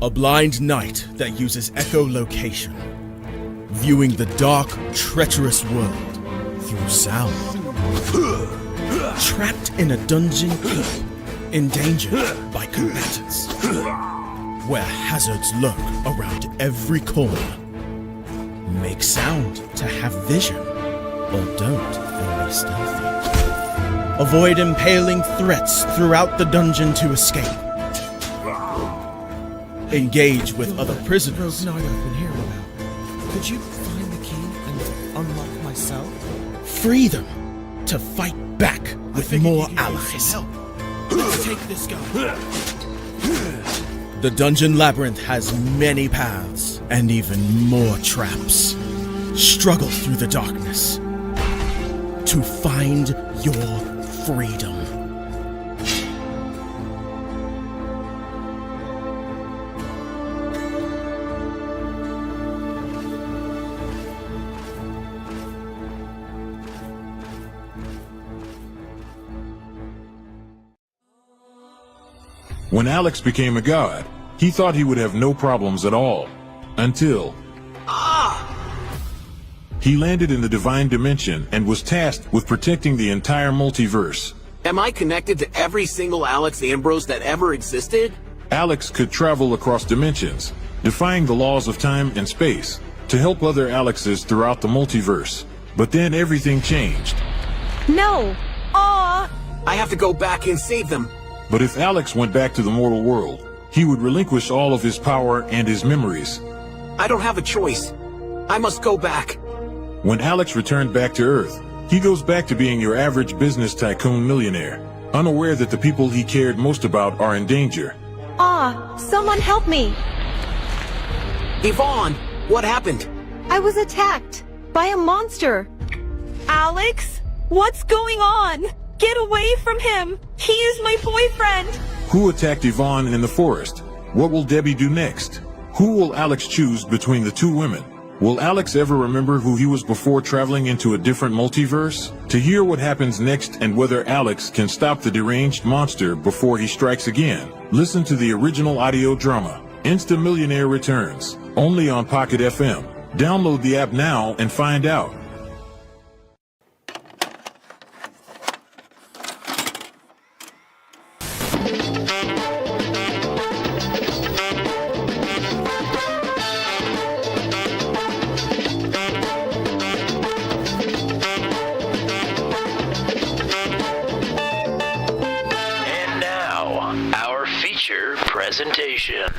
A blind knight that uses echolocation, viewing the dark, treacherous world through sound. Trapped in a dungeon keep, endangered by combatants, where hazards lurk around every corner. Make sound to have vision, or don't and be stealthy. Avoid impaling threats throughout the dungeon to escape. Engage with other prisoners. Rogue Knight I've been hearing about. Could you find the key and unlock my cell? Free them to fight back with more allies. Let's take this guy. The Dungeon Labyrinth has many paths and even more traps. Struggle through the darkness to find your freedom. When Alex became a god, he thought he would have no problems at all. Until... he landed in the Divine Dimension and was tasked with protecting the entire multiverse. Am I connected to every single Alex Ambrose that ever existed? Alex could travel across dimensions, defying the laws of time and space, to help other Alexes throughout the multiverse. But then everything changed. No! Aw! I have to go back and save them. But if Alex went back to the mortal world, he would relinquish all of his power and his memories. I don't have a choice. I must go back. When Alex returned back to Earth, he goes back to being your average business tycoon millionaire, unaware that the people he cared most about are in danger. Someone help me! Yvonne, what happened? I was attacked by a monster. Alex? What's going on? Get away from him! He is my boyfriend! Who attacked Yvonne in the forest? What will Debbie do next? Who will Alex choose between the two women? Will Alex ever remember who he was before traveling into a different multiverse? To hear what happens next and whether Alex can stop the deranged monster before he strikes again, listen to the original audio drama, Insta Millionaire Returns, only on Pocket FM. Download the app now and find out. Presentation.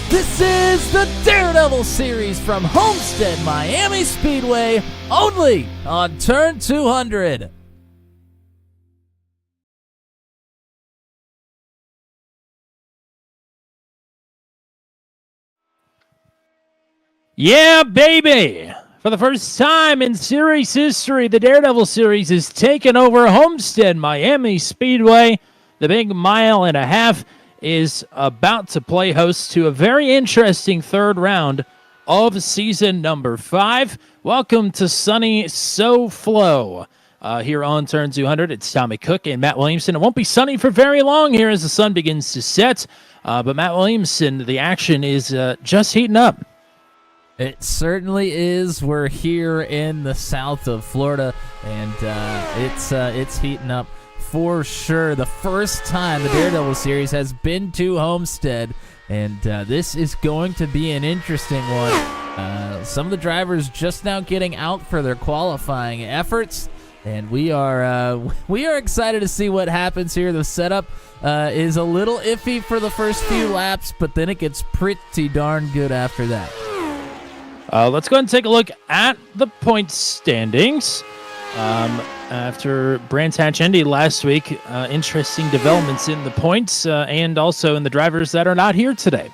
This is the Daredevil series from Homestead-Miami Speedway, only on Turn 200. Yeah, baby! For the first time in series history, the Daredevil series is taken over Homestead-Miami Speedway. The big mile and a half is about to play host to a very interesting third round of season number 5. Welcome to sunny SoFlo. here on turn 200. It's Tommy Cook and Matt Williamson. It won't be sunny for very long here as the sun begins to set. But Matt Williamson, the action is just heating up. It certainly is. We're here in the south of Florida, and it's heating up for sure. The first time the Daredevil series has been to Homestead, and this is going to be an interesting one. Some of the drivers just now getting out for their qualifying efforts, and we are excited to see what happens here. The setup is a little iffy for the first few laps, but then it gets pretty darn good after that. Let's go ahead and take a look at the point standings. After Brands Hatch Indy last week, interesting developments in the points and also in the drivers that are not here today.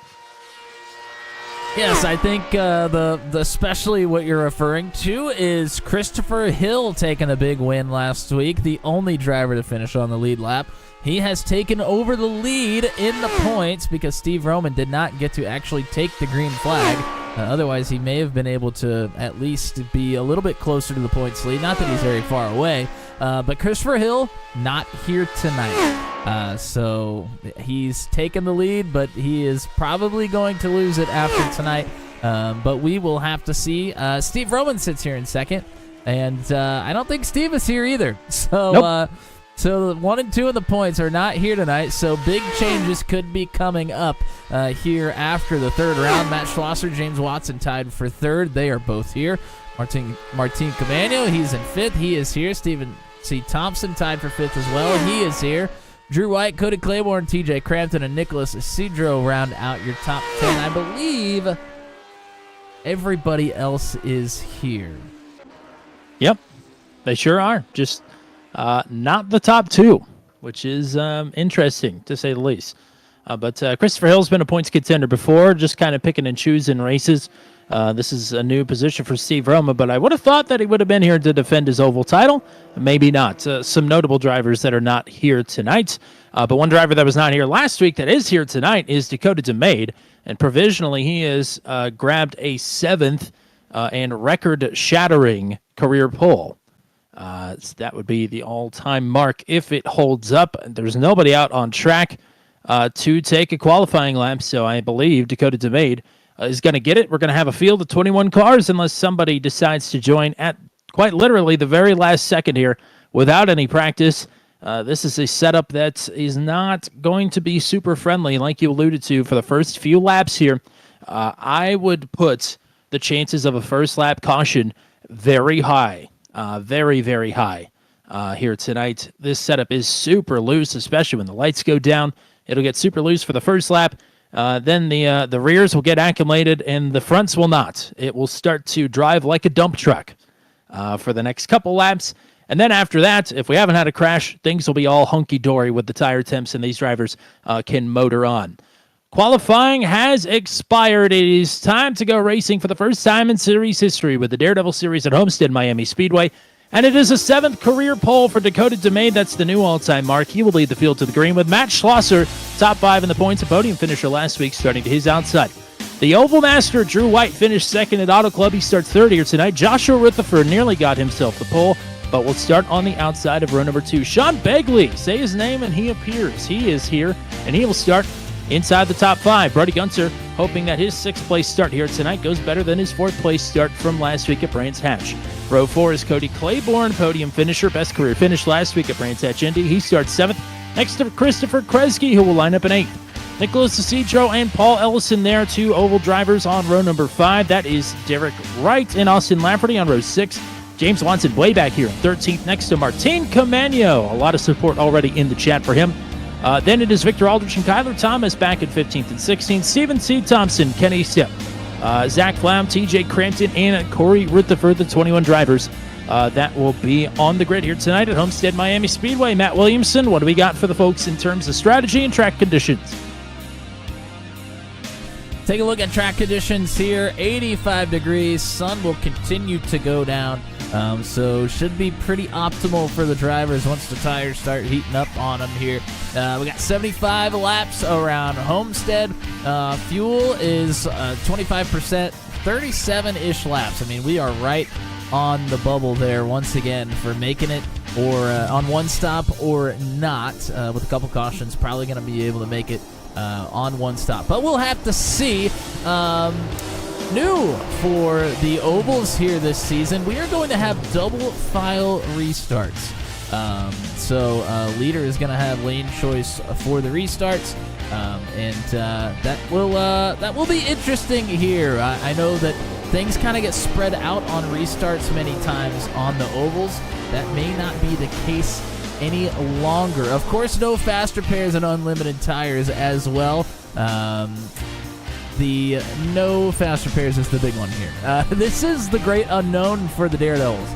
Yes, I think the especially what you're referring to is Christopher Hill taking a big win last week, the only driver to finish on the lead lap. He has taken over the lead in the points because Steve Roman did not get to actually take the green flag. Otherwise, he may have been able to at least be a little bit closer to the points lead. Not that he's very far away, but Christopher Hill not here tonight. So he's taken the lead, but he is probably going to lose it after tonight. But we will have to see. Steve Roman sits here in second, and I don't think Steve is here either. So. Nope. So 1 and 2 of the points are not here tonight, so big changes could be coming up here after the third round. Matt Schlosser, James Watson tied for third. They are both here. Martin Camano, he's in fifth. He is here. Stephen C. Thompson tied for fifth as well. He is here. Drew White, Cody Claiborne, TJ Crampton, and Nicholas Isidro round out your top 10. I believe everybody else is here. Yep, they sure are. Just not the top two, which is interesting, to say the least. But Christopher Hill's been a points contender before, just kind of picking and choosing races. This is a new position for Steve Roma, but I would have thought that he would have been here to defend his oval title. Maybe not. Some notable drivers that are not here tonight. But one driver that was not here last week that is here tonight is Dakota DeMade, and provisionally he has grabbed a 7th and record-shattering career pole. So that would be the all-time mark if it holds up. There's nobody out on track to take a qualifying lap, so I believe Dakota DeMade is going to get it. We're going to have a field of 21 cars unless somebody decides to join at quite literally the very last second here without any practice. This is a setup that is not going to be super friendly, like you alluded to, for the first few laps here. I would put the chances of a first lap caution very high. Very, very high here tonight. This setup is super loose, especially when the lights go down. It'll get super loose for the first lap. Then the rears will get acclimated, and the fronts will not. It will start to drive like a dump truck for the next couple laps. And then after that, if we haven't had a crash, things will be all hunky-dory with the tire temps, and these drivers can motor on. Qualifying has expired. It is time to go racing for the first time in series history with the Daredevil series at Homestead-Miami Speedway. And it is a 7th career pole for Dakota DeMade. That's the new all-time mark. He will lead the field to the green with Matt Schlosser, top 5 in the points, a podium finisher last week, starting to his outside. The Oval Master, Drew White, finished second at Auto Club. He starts third here tonight. Joshua Rutherford nearly got himself the pole, but will start on the outside of row number 2. Sean Begley, say his name and he appears. He is here, and he will start inside the top 5. Brody Gunter hoping that his 6th place start here tonight goes better than his 4th place start from last week at Brands Hatch. Row 4 is Cody Claiborne, podium finisher, best career finish last week at Brands Hatch Indy. He starts 7th. Next to Christopher Kresge, who will line up in 8th. Nicholas Isidro and Paul Ellison there, 2 oval drivers on row number 5. That is Derek Wright and Austin Lafferty on row 6. James Watson way back here, 13th, next to Martin Camano. A lot of support already in the chat for him. Then it is Victor Aldrich and Kyler Thomas back at 15th and 16th. Stephen C. Thompson, Kenny Stipp, Zach Flaum, TJ Crampton, and Corey Rutherford, the 21 drivers that will be on the grid here tonight at Homestead-Miami Speedway. Matt Williamson, what do we got for the folks in terms of strategy and track conditions? Take a look at track conditions here. 85 degrees. Sun will continue to go down. So should be pretty optimal for the drivers once the tires start heating up on them here. We got 75 laps around Homestead. Fuel is 25%, 37-ish laps. I mean, we are right on the bubble there once again for making it or on one stop or not. With a couple cautions, probably going to be able to make it on one stop. But we'll have to see. New for the ovals here this season, we are going to have double file restarts. So leader is going to have lane choice for the restarts, and that will be interesting here. I know that things kind of get spread out on restarts many times on the ovals. That may not be the case any longer. Of course, no faster pairs and unlimited tires as well. The no faster pairs is the big one here. This is the great unknown for the Daredevils.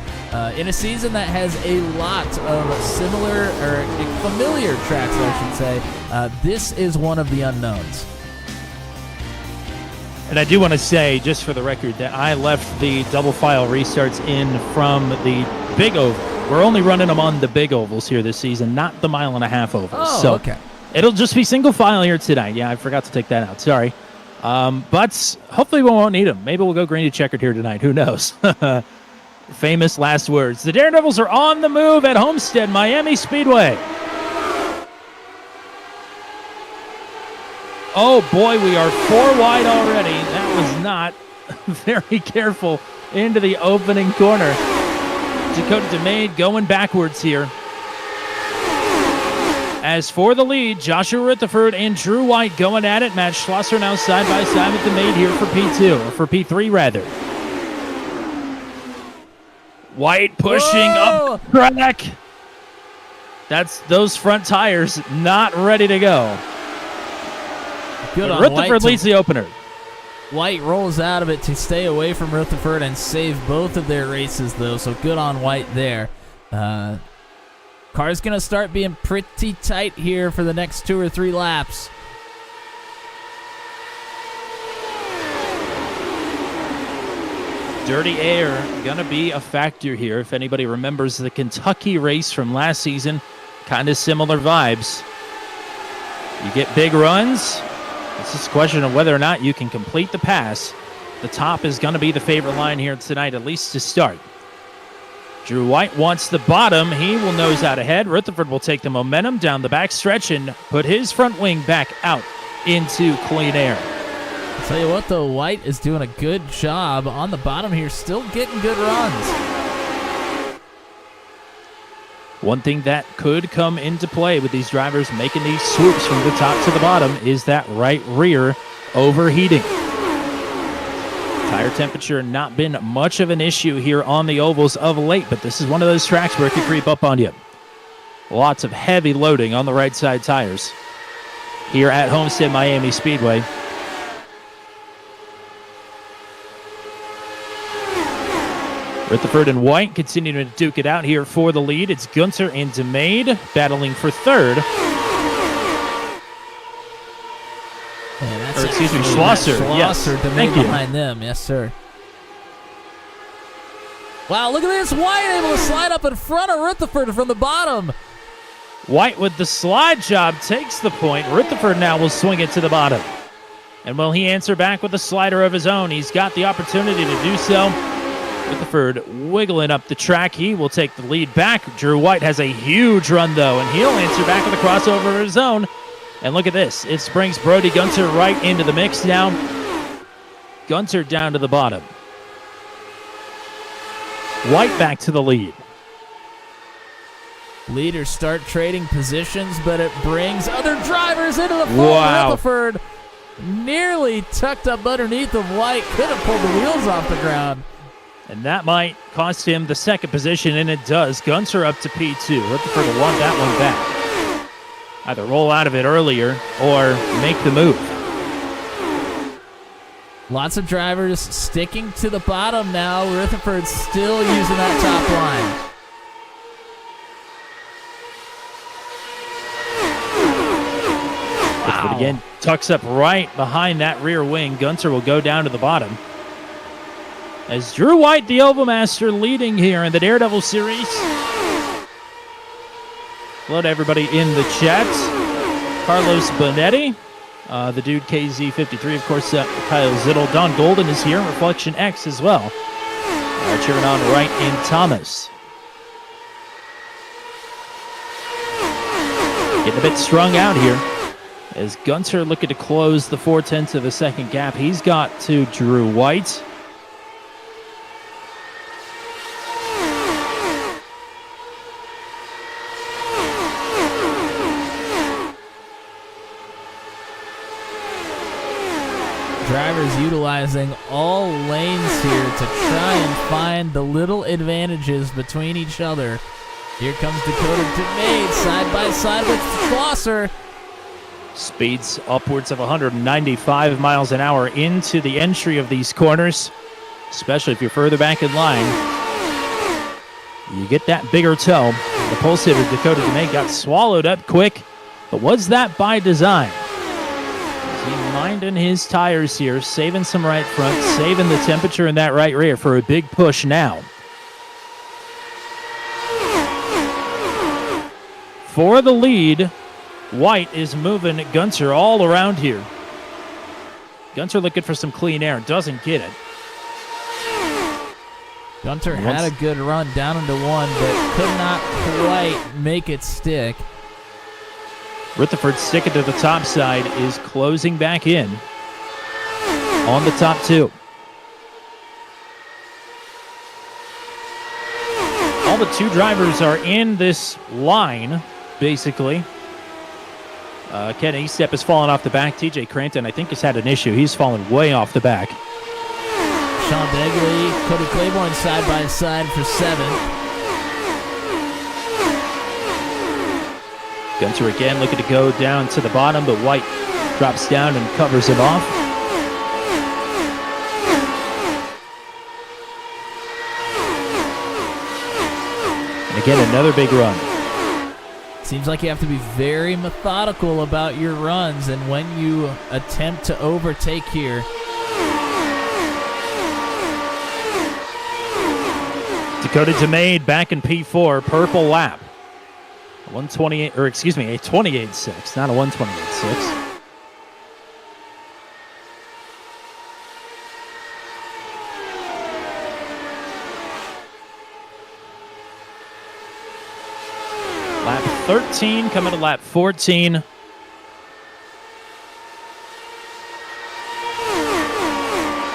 In a season that has a lot of similar or familiar tracks, I should say, this is one of the unknowns. And I do want to say, just for the record, that I left the double file restarts in from the big oval. We're only running them on the big ovals here this season, not the 1.5-mile ovals. Oh, so okay. It'll just be single file here tonight. Yeah, I forgot to take that out. Sorry. But hopefully we won't need them. Maybe we'll go green to checkered here tonight. Who knows? Famous last words. The Daredevils are on the move at Homestead-Miami Speedway. Oh, boy, we are 4 wide already. That was not very careful into the opening corner. Dakota DeMade going backwards here. As for the lead, Joshua Rutherford and Drew White going at it. Matt Schlosser now side by side with DeMade here for P2, or for P3 rather. White pushing up the track. That's those front tires not ready to go. Good on Rutherford leads the opener. White rolls out of it to stay away from Rutherford and save both of their races, though, so good on White there. Car's going to start being pretty tight here for the next 2 or 3 laps. Dirty air going to be a factor here. If anybody remembers the Kentucky race from last season, kind of similar vibes. You get big runs. It's just a question of whether or not you can complete the pass. The top is going to be the favorite line here tonight, at least to start. Drew White wants the bottom. He will nose out ahead. Rutherford will take the momentum down the back stretch and put his front wing back out into clean air. I'll tell you what, though, White is doing a good job on the bottom here, still getting good runs. One thing that could come into play with these drivers making these swoops from the top to the bottom is that right rear overheating. Tire temperature not been much of an issue here on the ovals of late, but this is one of those tracks where it could creep up on you. Lots of heavy loading on the right side tires here at Homestead-Miami Speedway. Rutherford and White continuing to duke it out here for the lead. It's Gunter and DeMade battling for third. Or excuse me, Schlosser. Yes, DeMade behind them. Yes, sir. Wow, look at this. White able to slide up in front of Rutherford from the bottom. White with the slide job takes the point. Rutherford now will swing it to the bottom. And will he answer back with a slider of his own? He's got the opportunity to do so. Rutherford wiggling up the track. He will take the lead back. Drew White has a huge run, though, and he'll answer back with a crossover of his own. And look at this. It brings Brody Gunter right into the mix now. Gunter down to the bottom. White back to the lead. Leaders start trading positions, but it brings other drivers into the fold. Wow. Rutherford nearly tucked up underneath of White. Could have pulled the wheels off the ground. And that might cost him the second position, and it does. Gunter up to P2. Rutherford will want that one back. Either roll out of it earlier or make the move. Lots of drivers sticking to the bottom now. Rutherford still using that top line. Wow. But again, tucks up right behind that rear wing. Gunter will go down to the bottom. As Drew White, the Oval Master, leading here in the Daredevil Series. Hello to everybody in the chat. Carlos Bonetti, the dude KZ53, of course, Kyle Zittel. Don Golden is here, Reflection X as well. Cheering on Wright and Thomas. Getting a bit strung out here as Gunter looking to close the 0.4 of a second gap he's got to Drew White. Drivers utilizing all lanes here to try and find the little advantages between each other. Here comes Dakota DeMade side by side with Schlosser. Speeds upwards of 195 miles an hour into the entry of these corners, especially if you're further back in line. You get that bigger toe. The pulse hitter Dakota DeMade got swallowed up quick, but was that by design? Is he minding his tires here, saving some right front, saving the temperature in that right rear for a big push now? For the lead, White is moving Gunter all around here. Gunter looking for some clean air, doesn't get it. Gunter had a good run down into one, but could not quite make it stick. Rutherford sticking to the top side is closing back in on the top two. All the two drivers are in this line, basically. Ken Estep has fallen off the back. TJ Cranton, I think, has had an issue. He's fallen way off the back. Sean Begley, Cody Claiborne side by side for 7th. Gunter again looking to go down to the bottom, but White drops down and covers him off. And again, another big run. Seems like you have to be very methodical about your runs and when you attempt to overtake here. Dakota DeMade back in P4, purple lap. 128, or excuse me, a 28.6, not a 128.6. Lap 13 coming to lap 14.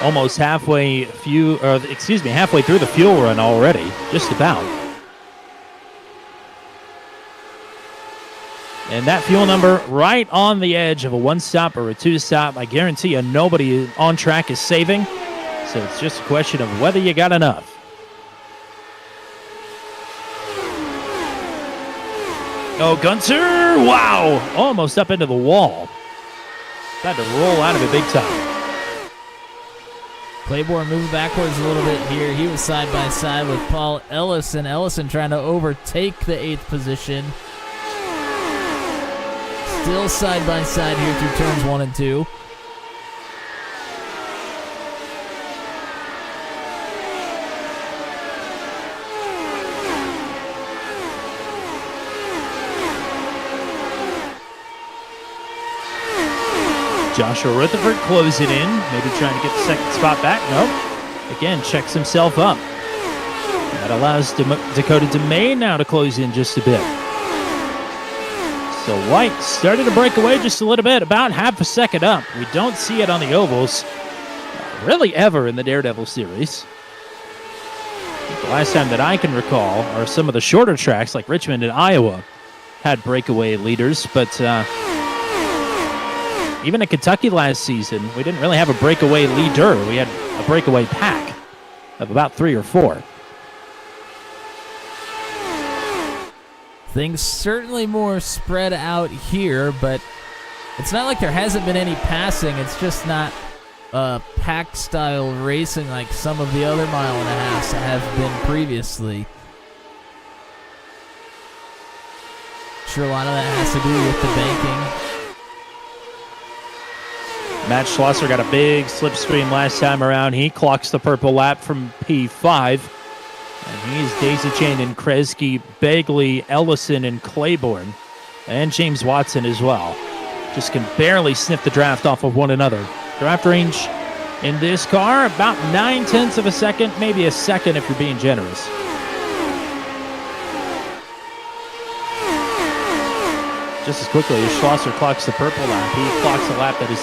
Almost halfway halfway through the fuel run already, just about. And that fuel number right on the edge of a 1-stop or a 2-stop. I guarantee you nobody on track is saving. So it's just a question of whether you got enough. Oh, Gunter! Wow! Almost up into the wall. Had to roll out of it big time. Claiborne moving backwards a little bit here. He was side by side with Paul Ellison. Ellison trying to overtake the 8th position. Still side by side here through turns 1 and 2. Joshua Rutherford closing in, maybe trying to get the second spot back. Nope. Again, checks himself up. That allows Dakota DeMay now to close in just a bit. So White started to break away just a little bit, about half a second up. We don't see it on the ovals, really ever in the Daredevil series. The last time that I can recall are some of the shorter tracks like Richmond and Iowa had breakaway leaders, but even in Kentucky last season, we didn't really have a breakaway leader. We had a breakaway pack of about 3 or 4. Things certainly more spread out here, but it's not like there hasn't been any passing. It's just not pack-style racing like some of the other mile-and-a-halves have been previously. Sure, a lot of that has to do with the banking. Matt Schlosser got a big slipstream last time around. He clocks the purple lap from P5. And he's daisy-chained in Kresge, Begley, Ellison, and Claiborne. And James Watson as well. Just can barely sniff the draft off of one another. Draft range in this car, about 9/10 of a second, maybe a second if you're being generous. just as quickly as Schlosser clocks the purple lap. He clocks a lap that is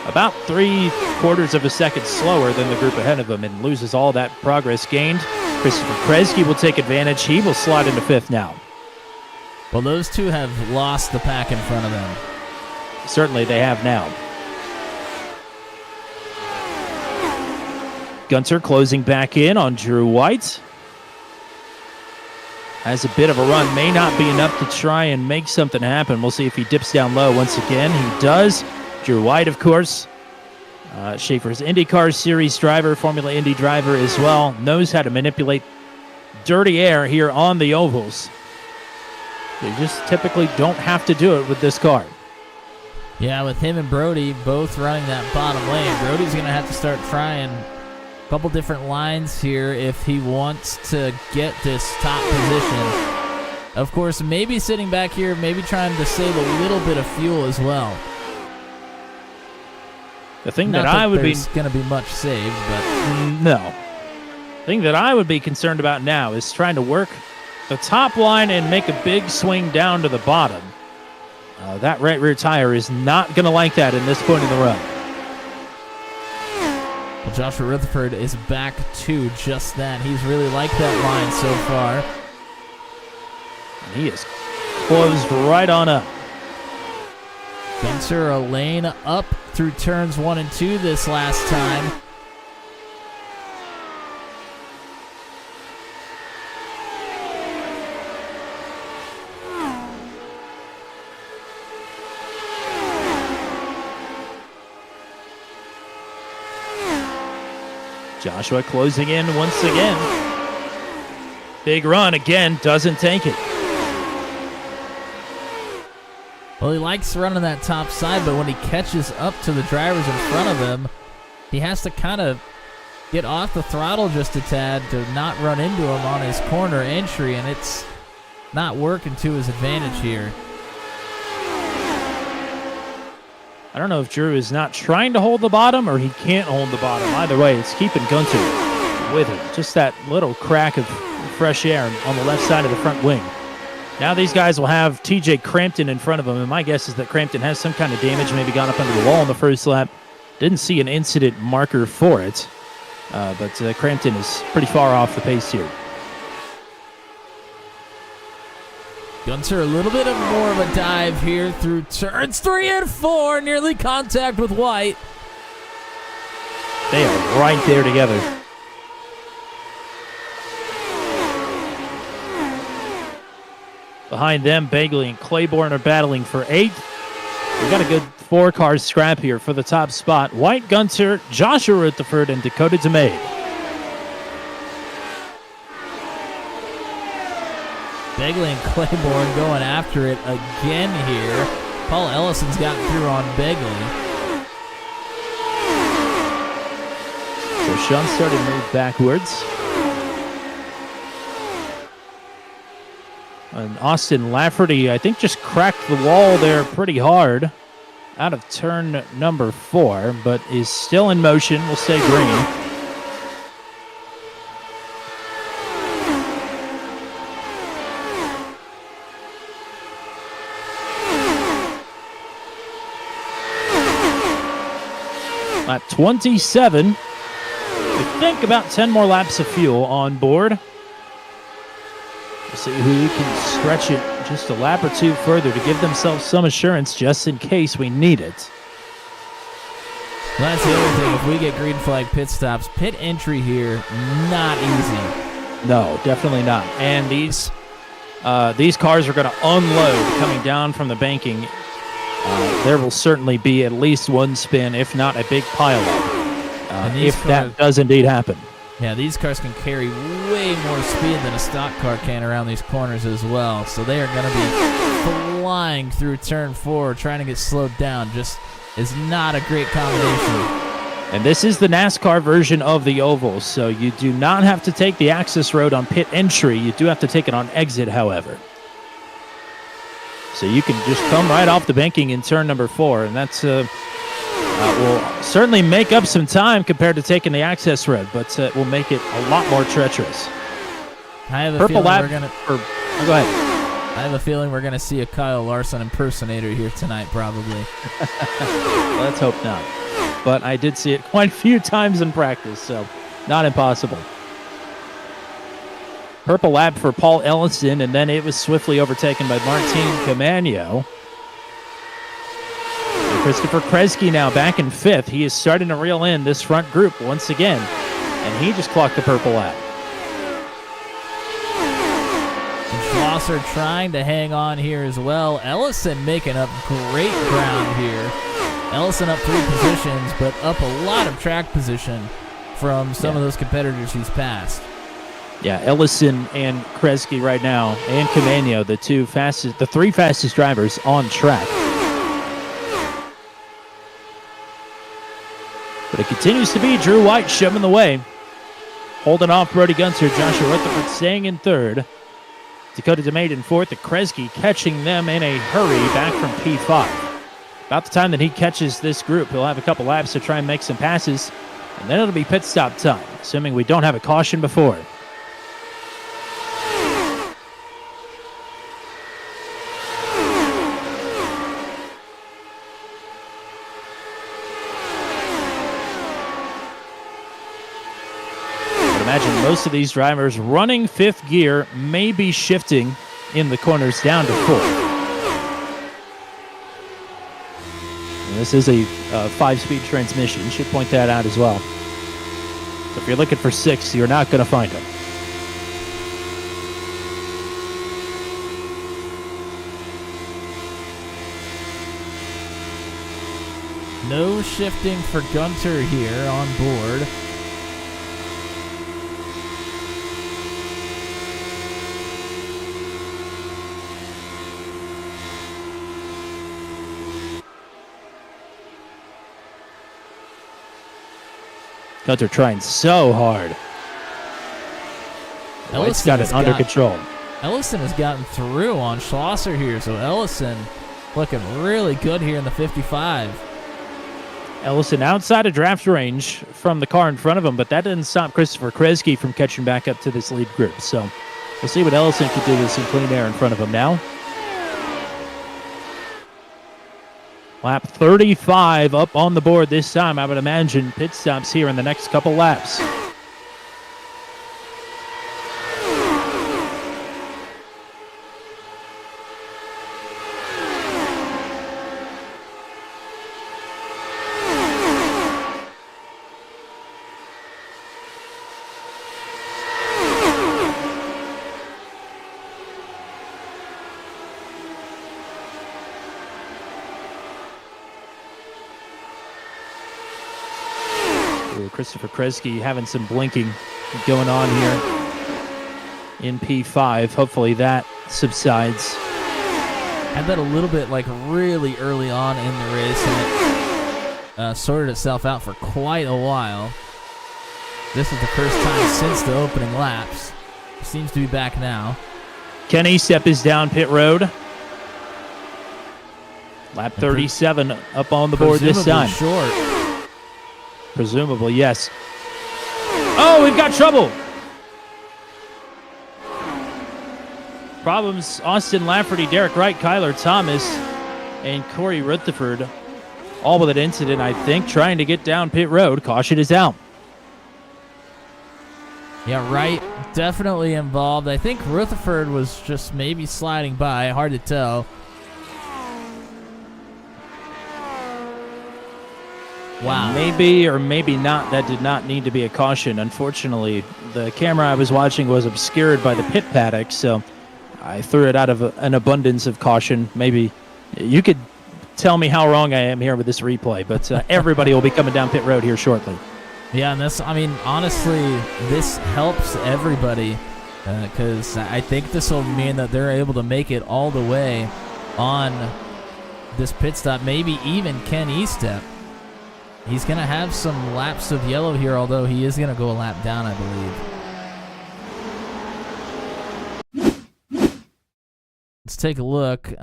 about 3/4 of a second slower than the group ahead of him and loses all that progress gained. Christopher Kresge will take advantage. He will slide into 5th now. Well, those two have lost the pack in front of them. Certainly they have now. Gunter closing back in on Drew White. Has a bit of a run. May not be enough to try and make something happen. We'll see if he dips down low once again. He does. Drew White, of course. Schaefer's IndyCar Series driver, Formula Indy driver as well. Knows how to manipulate dirty air here on the ovals. They just typically don't have to do it with this car. Yeah, with him and Brody both running that bottom lane, Brody's going to have to start trying a couple different lines here if he wants to get this top position. Of course, maybe sitting back here, maybe trying to save a little bit of fuel as well. The thing Not that I would be going to be much saved, but no. The thing that I would be concerned about now is trying to work the top line and make a big swing down to the bottom. That right rear tire is not going to like that in this point in the run. Well, Joshua Rutherford is back to just that. He's really liked that line so far. And he is closed right on up. Gunter a lane up through turns 1 and 2 this last time. Joshua closing in once again. Big run again, doesn't take it. Well, he likes running that top side, but when he catches up to the drivers in front of him, he has to kind of get off the throttle just a tad to not run into him on his corner entry, and it's not working to his advantage here. I don't know if Drew is not trying to hold the bottom or he can't hold the bottom. Either way, it's keeping Gunter with him. Just that little crack of fresh air on the left side of the front wing. Now these guys will have TJ Crampton in front of them, and my guess is that Crampton has some kind of damage, maybe gone up under the wall in the first lap. Didn't see an incident marker for it, but Crampton is pretty far off the pace here. Gunter a little bit of more of a dive here through turns 3 and 4, nearly contact with White. They are right there together. Behind them, Bagley and Claiborne are battling for 8th. We got a good 4-car scrap here for the top spot. White, Gunter, Joshua Rutherford, and Dakota DeMay. Bagley and Claiborne going after it again here. Paul Ellison's gotten through on Bagley. So Sean started to move backwards. And Austin Lafferty, I think, just cracked the wall there pretty hard out of turn number 4, but is still in motion. Will stay green. Lap 27. We think about 10 more laps of fuel on board. We'll see who can stretch it just a lap or 2 further to give themselves some assurance just in case we need it. Well, that's the other thing. If we get green flag pit stops, pit entry here, not easy. No, definitely not. And these cars are going to unload coming down from the banking. There will certainly be at least one spin, if not a big pileup, if that does indeed happen. Yeah, these cars can carry way more speed than a stock car can around these corners as well. So they are going to be flying through turn 4, trying to get slowed down. Just is not a great combination. And this is the NASCAR version of the oval, so you do not have to take the access road on pit entry. You do have to take it on exit, however. So you can just come right off the banking in turn number 4, and that's will certainly make up some time compared to taking the access road, but will make it a lot more treacherous. I have a Purple feeling lap. we're gonna. Go ahead. I have a feeling we're going to see a Kyle Larson impersonator here tonight, probably. Let's hope not. But I did see it quite a few times in practice, so not impossible. Purple lap for Paul Ellison, and then it was swiftly overtaken by Martin Camano. And Christopher Kresge now back in 5th. He is starting to reel in this front group once again, and he just clocked the purple lap. And Schlosser trying to hang on here as well. Ellison making up great ground here. Ellison up 3 positions, but up a lot of track position from some of those competitors he's passed. Yeah, Ellison and Kresge right now, and Camano, the 3 fastest drivers on track. But it continues to be Drew White shoving the way. Holding off Brody Gunter, Joshua Rutherford staying in 3rd. Dakota DeMade in 4th, and Kresge catching them in a hurry back from P5. About the time that he catches this group, he'll have a couple laps to try and make some passes, and then it'll be pit stop time, assuming we don't have a caution before. Imagine most of these drivers running 5th gear, may be shifting in the corners down to 4th. And this is a 5-speed transmission. Should point that out as well. So if you're looking for 6, you're not going to find them. No shifting for Gunter here on board. Gunter trying so hard. White's got it under control. Ellison has gotten through on Schlosser here, so Ellison looking really good here in the 55. Ellison outside of draft range from the car in front of him, but that didn't stop Christopher Kresge from catching back up to this lead group. So we'll see what Ellison can do with some clean air in front of him now. Lap 35 up on the board this time. I would imagine pit stops here in the next couple laps. Christopher Kresge having some blinking going on here in P5. Hopefully that subsides. Had that a little bit like really early on in the race, and it sorted itself out for quite a while. This is the first time since the opening laps. Seems to be back now. Ken Estep is down pit road. Lap 37 up on the board this time. Short. Presumably, yes. Oh, we've got trouble. Problems, Austin Lafferty, Derek Wright, Kyler Thomas, and Corey Rutherford. All with an incident, I think, trying to get down pit road. Caution is out. Yeah, Wright definitely involved. I think Rutherford was just maybe sliding by. Hard to tell. Wow. Maybe or maybe not. That did not need to be a caution. Unfortunately, the camera I was watching was obscured by the pit paddock, so I threw it out of an abundance of caution. Maybe you could tell me how wrong I am here with this replay, but everybody will be coming down pit road here shortly. Yeah, and this, I mean, honestly, this helps everybody because I think this will mean that they're able to make it all the way on this pit stop, maybe even Ken Estep. He's going to have some laps of yellow here, although he is going to go a lap down, I believe. Let's take a look.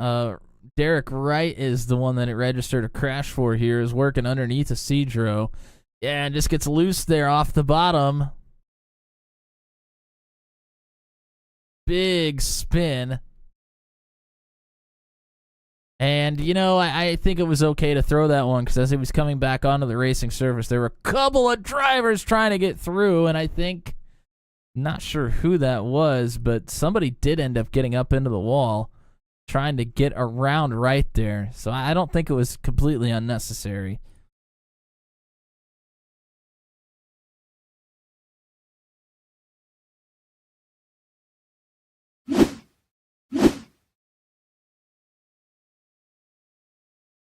Derek Wright is the one that it registered a crash for here, is working underneath a Cedro. Yeah, and just gets loose there off the bottom. Big spin. And, I think it was okay to throw that one because as he was coming back onto the racing surface, there were a couple of drivers trying to get through, and I think, not sure who that was, but somebody did end up getting up into the wall trying to get around right there. So I don't think it was completely unnecessary.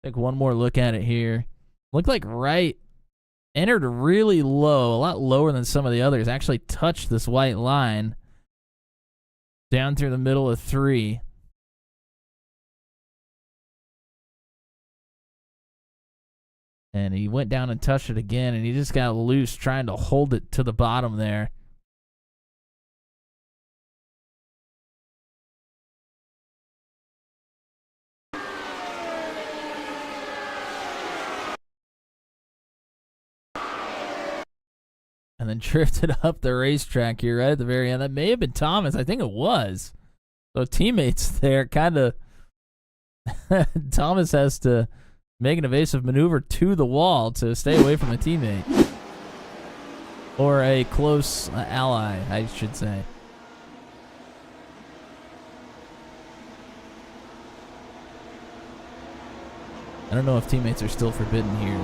Take one more look at it here. Looked like Wright entered really low, a lot lower than some of the others. Actually touched this white line down through the middle of 3. And he went down and touched it again, and he just got loose trying to hold it to the bottom there. And then drifted up the racetrack here right at the very end. That may have been Thomas. I think it was. So teammates there kind of... Thomas has to make an evasive maneuver to the wall to stay away from a teammate. Or a close ally, I should say. I don't know if teammates are still forbidden here.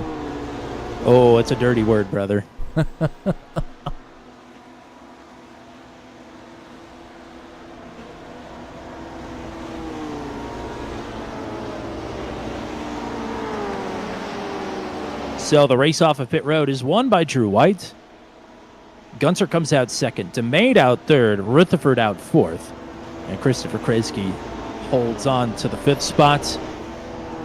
Oh, it's a dirty word, brother. So the race off of pit road is won by Drew White. Gunter comes out second, DeMade out third, Rutherford out fourth, and Christopher Kresge holds on to the 5th spot.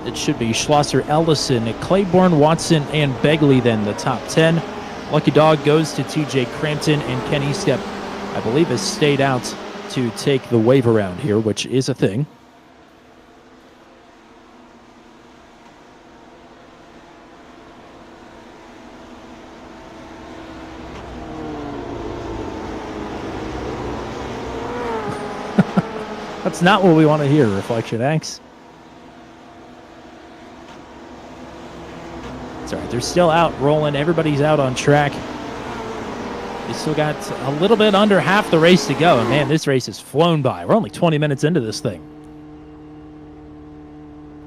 It should be Schlosser, Ellison, Claiborne, Watson, and Begley then the top 10. Lucky Dog goes to TJ Crampton, and Kenny Step, I believe, has stayed out to take the wave around here, which is a thing. That's not what we want to hear, Reflection X. It's all right. They're still out rolling. Everybody's out on track. They still got a little bit under half the race to go. And, man, this race has flown by. We're only 20 minutes into this thing.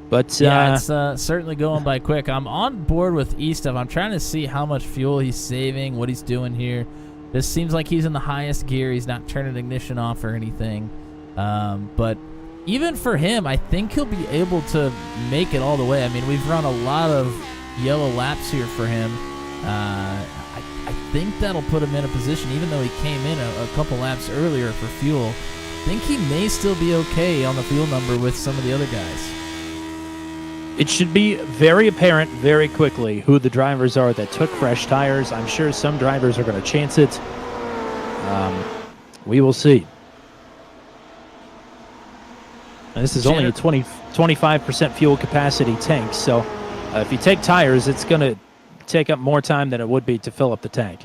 But yeah, it's certainly going by quick. I'm on board with E-Stuff. I'm trying to see how much fuel he's saving, what he's doing here. This seems like he's in the highest gear. He's not turning ignition off or anything. But even for him, I think he'll be able to make it all the way. I mean, we've run a lot of yellow laps here for him. I think that'll put him in a position, even though he came in a couple laps earlier for fuel. I think he may still be okay on the fuel number with some of the other guys. It should be very apparent very quickly who the drivers are that took fresh tires. I'm sure some drivers are going to chance it. We will see. And this is only a 25% fuel capacity tank, so if you take tires, it's going to take up more time than it would be to fill up the tank.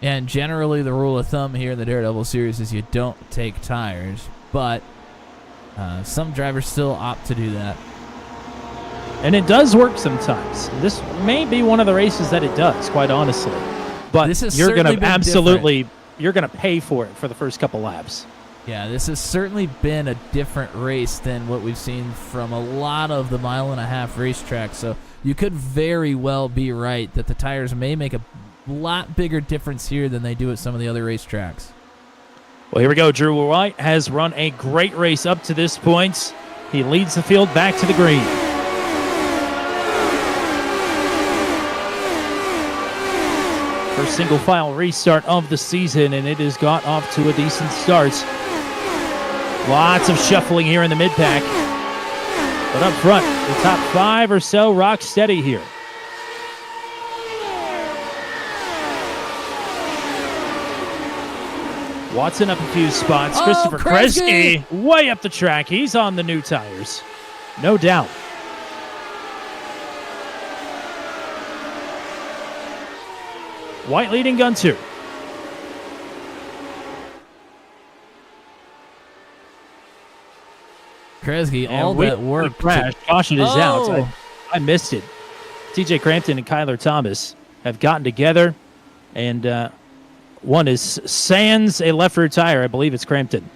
And generally the rule of thumb here in the Daredevil series is you don't take tires, but some drivers still opt to do that. And it does work sometimes. This may be one of the races that it does, quite honestly. But you're going to absolutely, you're going to pay for it for the first couple laps. Yeah, this has certainly been a different race than what we've seen from a lot of the mile-and-a-half racetracks. So you could very well be right that the tires may make a lot bigger difference here than they do at some of the other racetracks. Well, here we go. Drew White has run a great race up to this point. He leads the field back to the green. First single-file restart of the season, and it has got off to a decent start. Lots of shuffling here in the mid-pack. But up front, the top 5 or so rock steady here. Watson up a few spots. Christopher Kresge way up the track. He's on the new tires. No doubt. White leading gun 2. Kresge, And all that work. Crash. Caution is out. Oh. I missed it. TJ Crampton and Kyler Thomas have gotten together, and one is sans a left rear tire. I believe it's Crampton.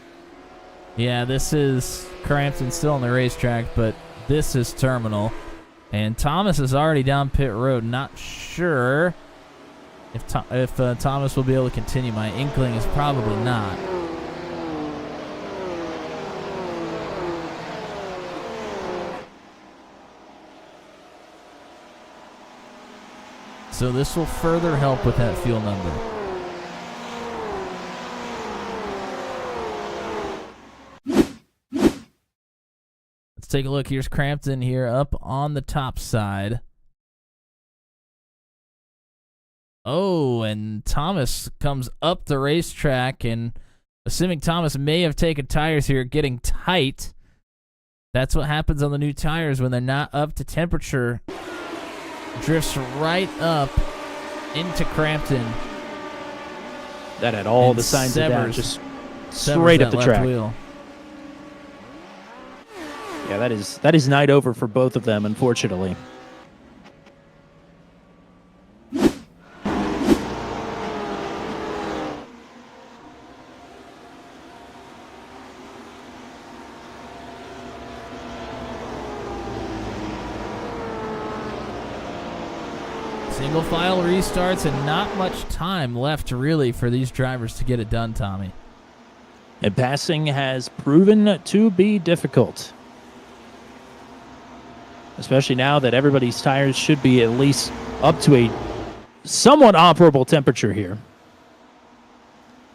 Yeah, this is Crampton still on the racetrack, but this is terminal. And Thomas is already down pit road. Not sure if Thomas will be able to continue. My inkling is probably not. So this will further help with that fuel number. Let's take a look. Here's Crampton here up on the top side. Oh, and Thomas comes up the racetrack, and assuming Thomas may have taken tires here, getting tight. That's what happens on the new tires when they're not up to temperature. Drifts right up into Crampton. That had all the signs of that, just straight up the track. Wheel. Yeah, that is night over for both of them, unfortunately. Single file restarts and not much time left really for these drivers to get it done, Tommy. And passing has proven to be difficult. Especially now that everybody's tires should be at least up to a somewhat operable temperature here.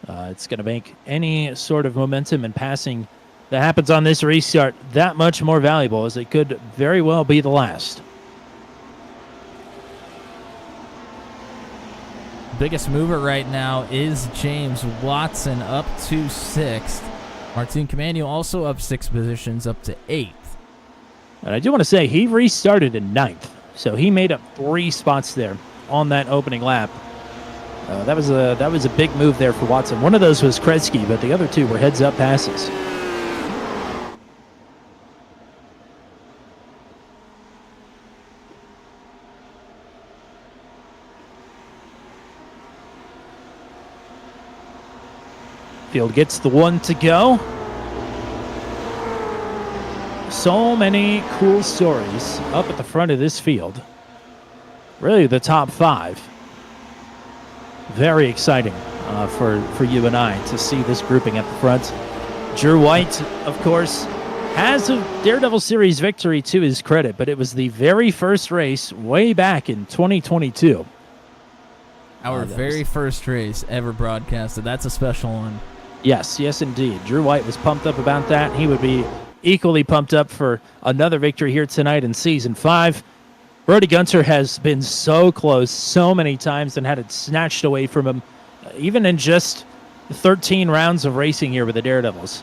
It's going to make any sort of momentum and passing that happens on this restart that much more valuable, as it could very well be the last. Biggest mover right now is James Watson up to 6th. Martin Camaño also up 6 positions, up to 8th. And I do want to say he restarted in 9th, so he made up 3 spots there on that opening lap. That was a big move there for Watson. One of those was Kresge, but the other 2 were heads-up passes. Field gets the 1 to go. So many cool stories up at the front of this field. Really the top 5. Very exciting for you and I to see this grouping at the front. Drew White, of course, has a Daredevil Series victory to his credit, but it was the very first race way back in 2022. Our very first race ever broadcasted. That's a special one. Yes, yes, indeed. Drew White was pumped up about that. He would be equally pumped up for another victory here tonight in Season 5. Brody Gunter has been so close so many times and had it snatched away from him, even in just 13 rounds of racing here with the Daredevils.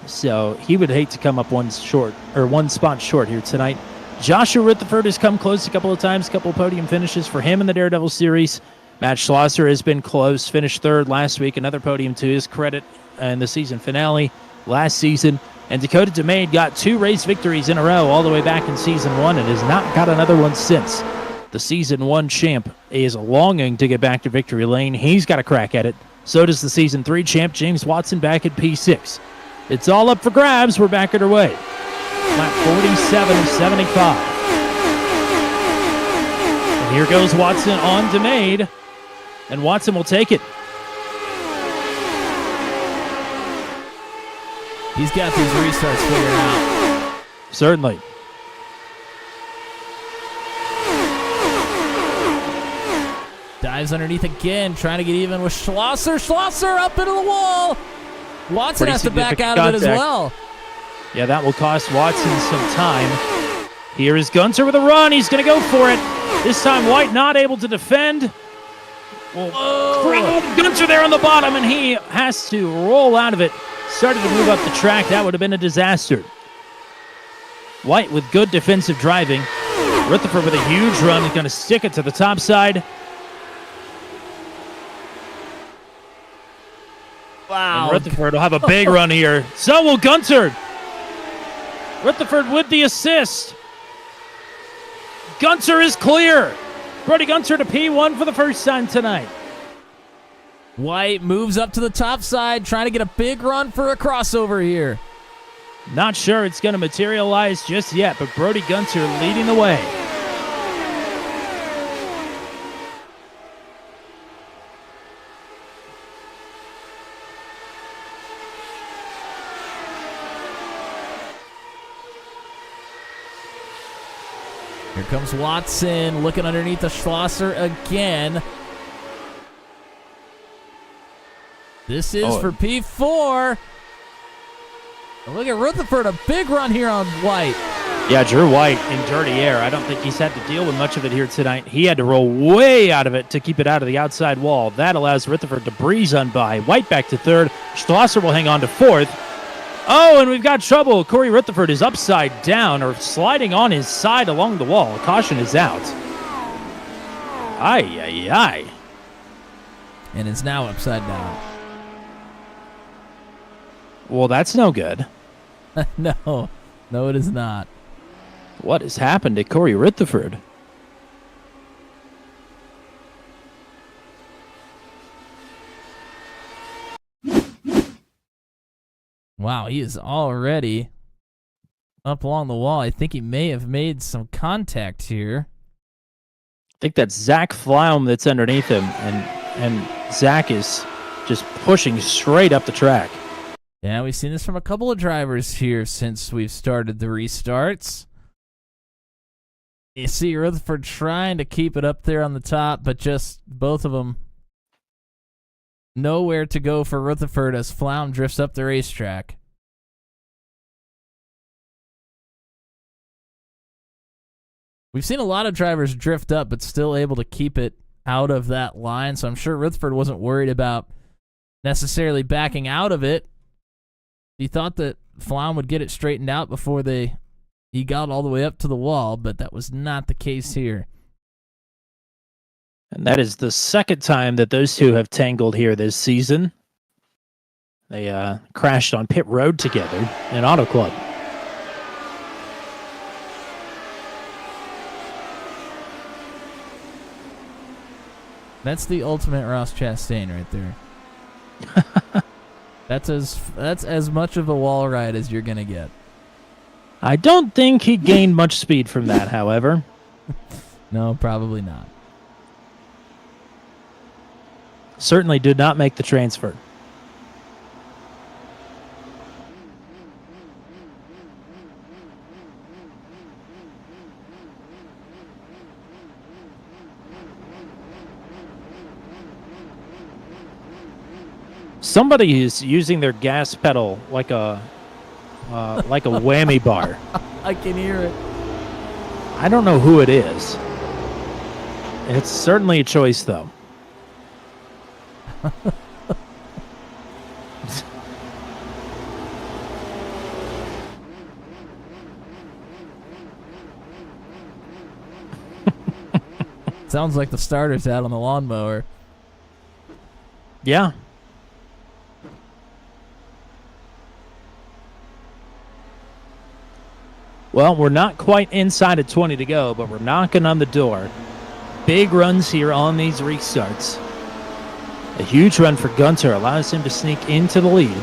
So he would hate to come up one spot short here tonight. Joshua Rutherford has come close a couple of times, a couple of podium finishes for him in the Daredevil Series. Matt Schlosser has been close, finished 3rd last week, another podium to his credit in the season finale last season. And Dakota DeMade got 2 race victories in a row all the way back in Season 1 and has not got another one since. The Season 1 champ is longing to get back to victory lane. He's got a crack at it. So does the Season 3 champ, James Watson, back at P6. It's all up for grabs. We're back underway. Lap 47 of 75. And here goes Watson on DeMade. And Watson will take it. He's got these restarts figured out. Certainly. Dives underneath again, trying to get even with Schlosser. Schlosser up into the wall. Watson has to back out of it as well. Yeah, that will cost Watson some time. Here is Gunter with a run. He's going to go for it. This time White not able to defend. Gunter there on the bottom, and he has to roll out of it. Started to move up the track. That would have been a disaster. White with good defensive driving. Rutherford with a huge run. He's going to stick it to the top side. Wow. And Rutherford will have a big run here. So will Gunter. Rutherford with the assist. Gunter is clear. Brody Gunter to P1 for the first time tonight. White moves up to the top side, trying to get a big run for a crossover here. Not sure it's going to materialize just yet, but Brody Gunter leading the way. Here comes Watson, looking underneath the Schlosser again. This is for P4. And look at Rutherford, a big run here on White. Yeah, Drew White in dirty air. I don't think he's had to deal with much of it here tonight. He had to roll way out of it to keep it out of the outside wall. That allows Rutherford to breeze on by. White back to third. Schlosser will hang on to fourth. Oh, and we've got trouble. Corey Rutherford is upside down or sliding on his side along the wall. Caution is out. Ay, ay, ay. And it's now upside down. Well, that's no good. No, it is not. What has happened to Corey Rutherford? Wow, he is already up along the wall. I think he may have made some contact here. I think that's Zach Flaum that's underneath him, and Zach is just pushing straight up the track. Yeah, we've seen this from a couple of drivers here since we've started the restarts. You see Rutherford trying to keep it up there on the top, but just both of them nowhere to go for Rutherford as Flaum drifts up the racetrack. We've seen a lot of drivers drift up, but still able to keep it out of that line, so I'm sure Rutherford wasn't worried about necessarily backing out of it. He thought that Flaum would get it straightened out before he got all the way up to the wall, but that was not the case here. And that is the second time that those two have tangled here this season. They crashed on pit road together in Auto Club. That's the ultimate Ross Chastain right there. That's as much of a wall ride as you're going to get. I don't think he gained much speed from that, however. No, probably not. Certainly did not make the transfer. Somebody is using their gas pedal like a whammy bar. I can hear it. I don't know who it is. It's certainly a choice, though. Sounds like the starter's out on the lawnmower. Yeah. Well, we're not quite inside of 20 to go, but we're knocking on the door. Big runs here on these restarts. A huge run for Gunter allows him to sneak into the lead.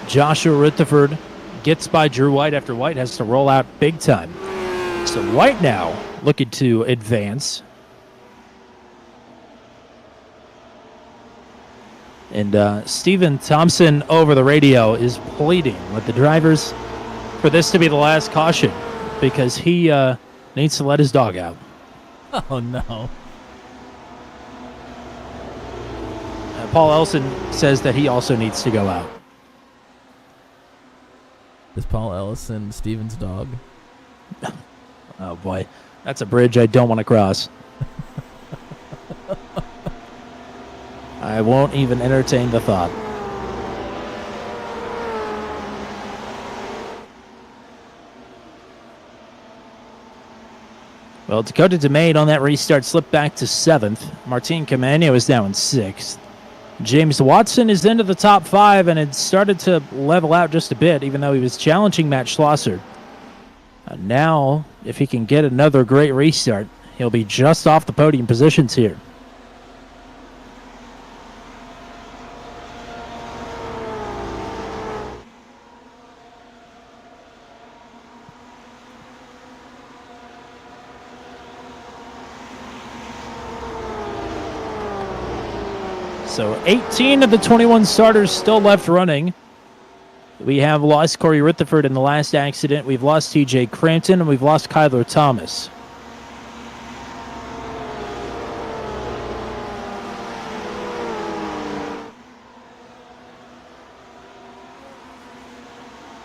Joshua Rutherford gets by Drew White after White has to roll out big time. So White now looking to advance. And Stephen Thompson over the radio is pleading with the drivers for this to be the last caution because he needs to let his dog out. Oh, no. Paul Ellison says that he also needs to go out. Is Paul Ellison Steven's dog? Oh, boy. That's a bridge I don't want to cross. I won't even entertain the thought. Well, Dakota DeMaid on that restart slipped back to 7th. Martin Camano is now in 6th. James Watson is into the top 5 and had started to level out just a bit, even though he was challenging Matt Schlosser. Now, if he can get another great restart, he'll be just off the podium positions here. So 18 of the 21 starters still left running. We have lost Corey Rutherford in the last accident. We've lost TJ Crampton, and we've lost Kyler Thomas.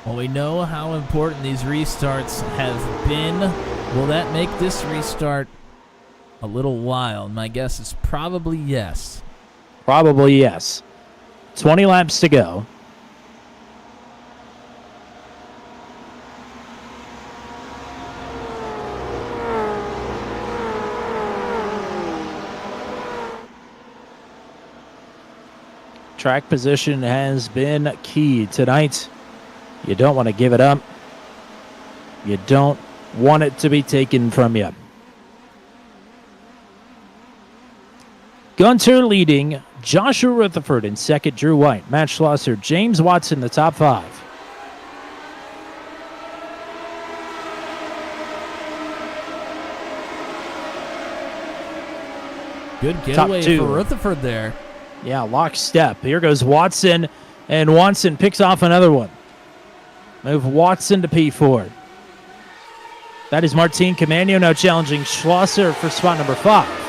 Well, we know how important these restarts have been. Will that make this restart a little wild? My guess is probably yes. Probably yes. 20 laps to go. Track position has been key tonight. You don't want to give it up. You don't want it to be taken from you. Gunter leading, Joshua Rutherford in second, Drew White, Matt Schlosser, James Watson, the top 5. Good getaway for Rutherford there. Yeah, lockstep. Here goes Watson, and Watson picks off another one. Move Watson to P4. That is Martin Camano now challenging Schlosser for spot number 5.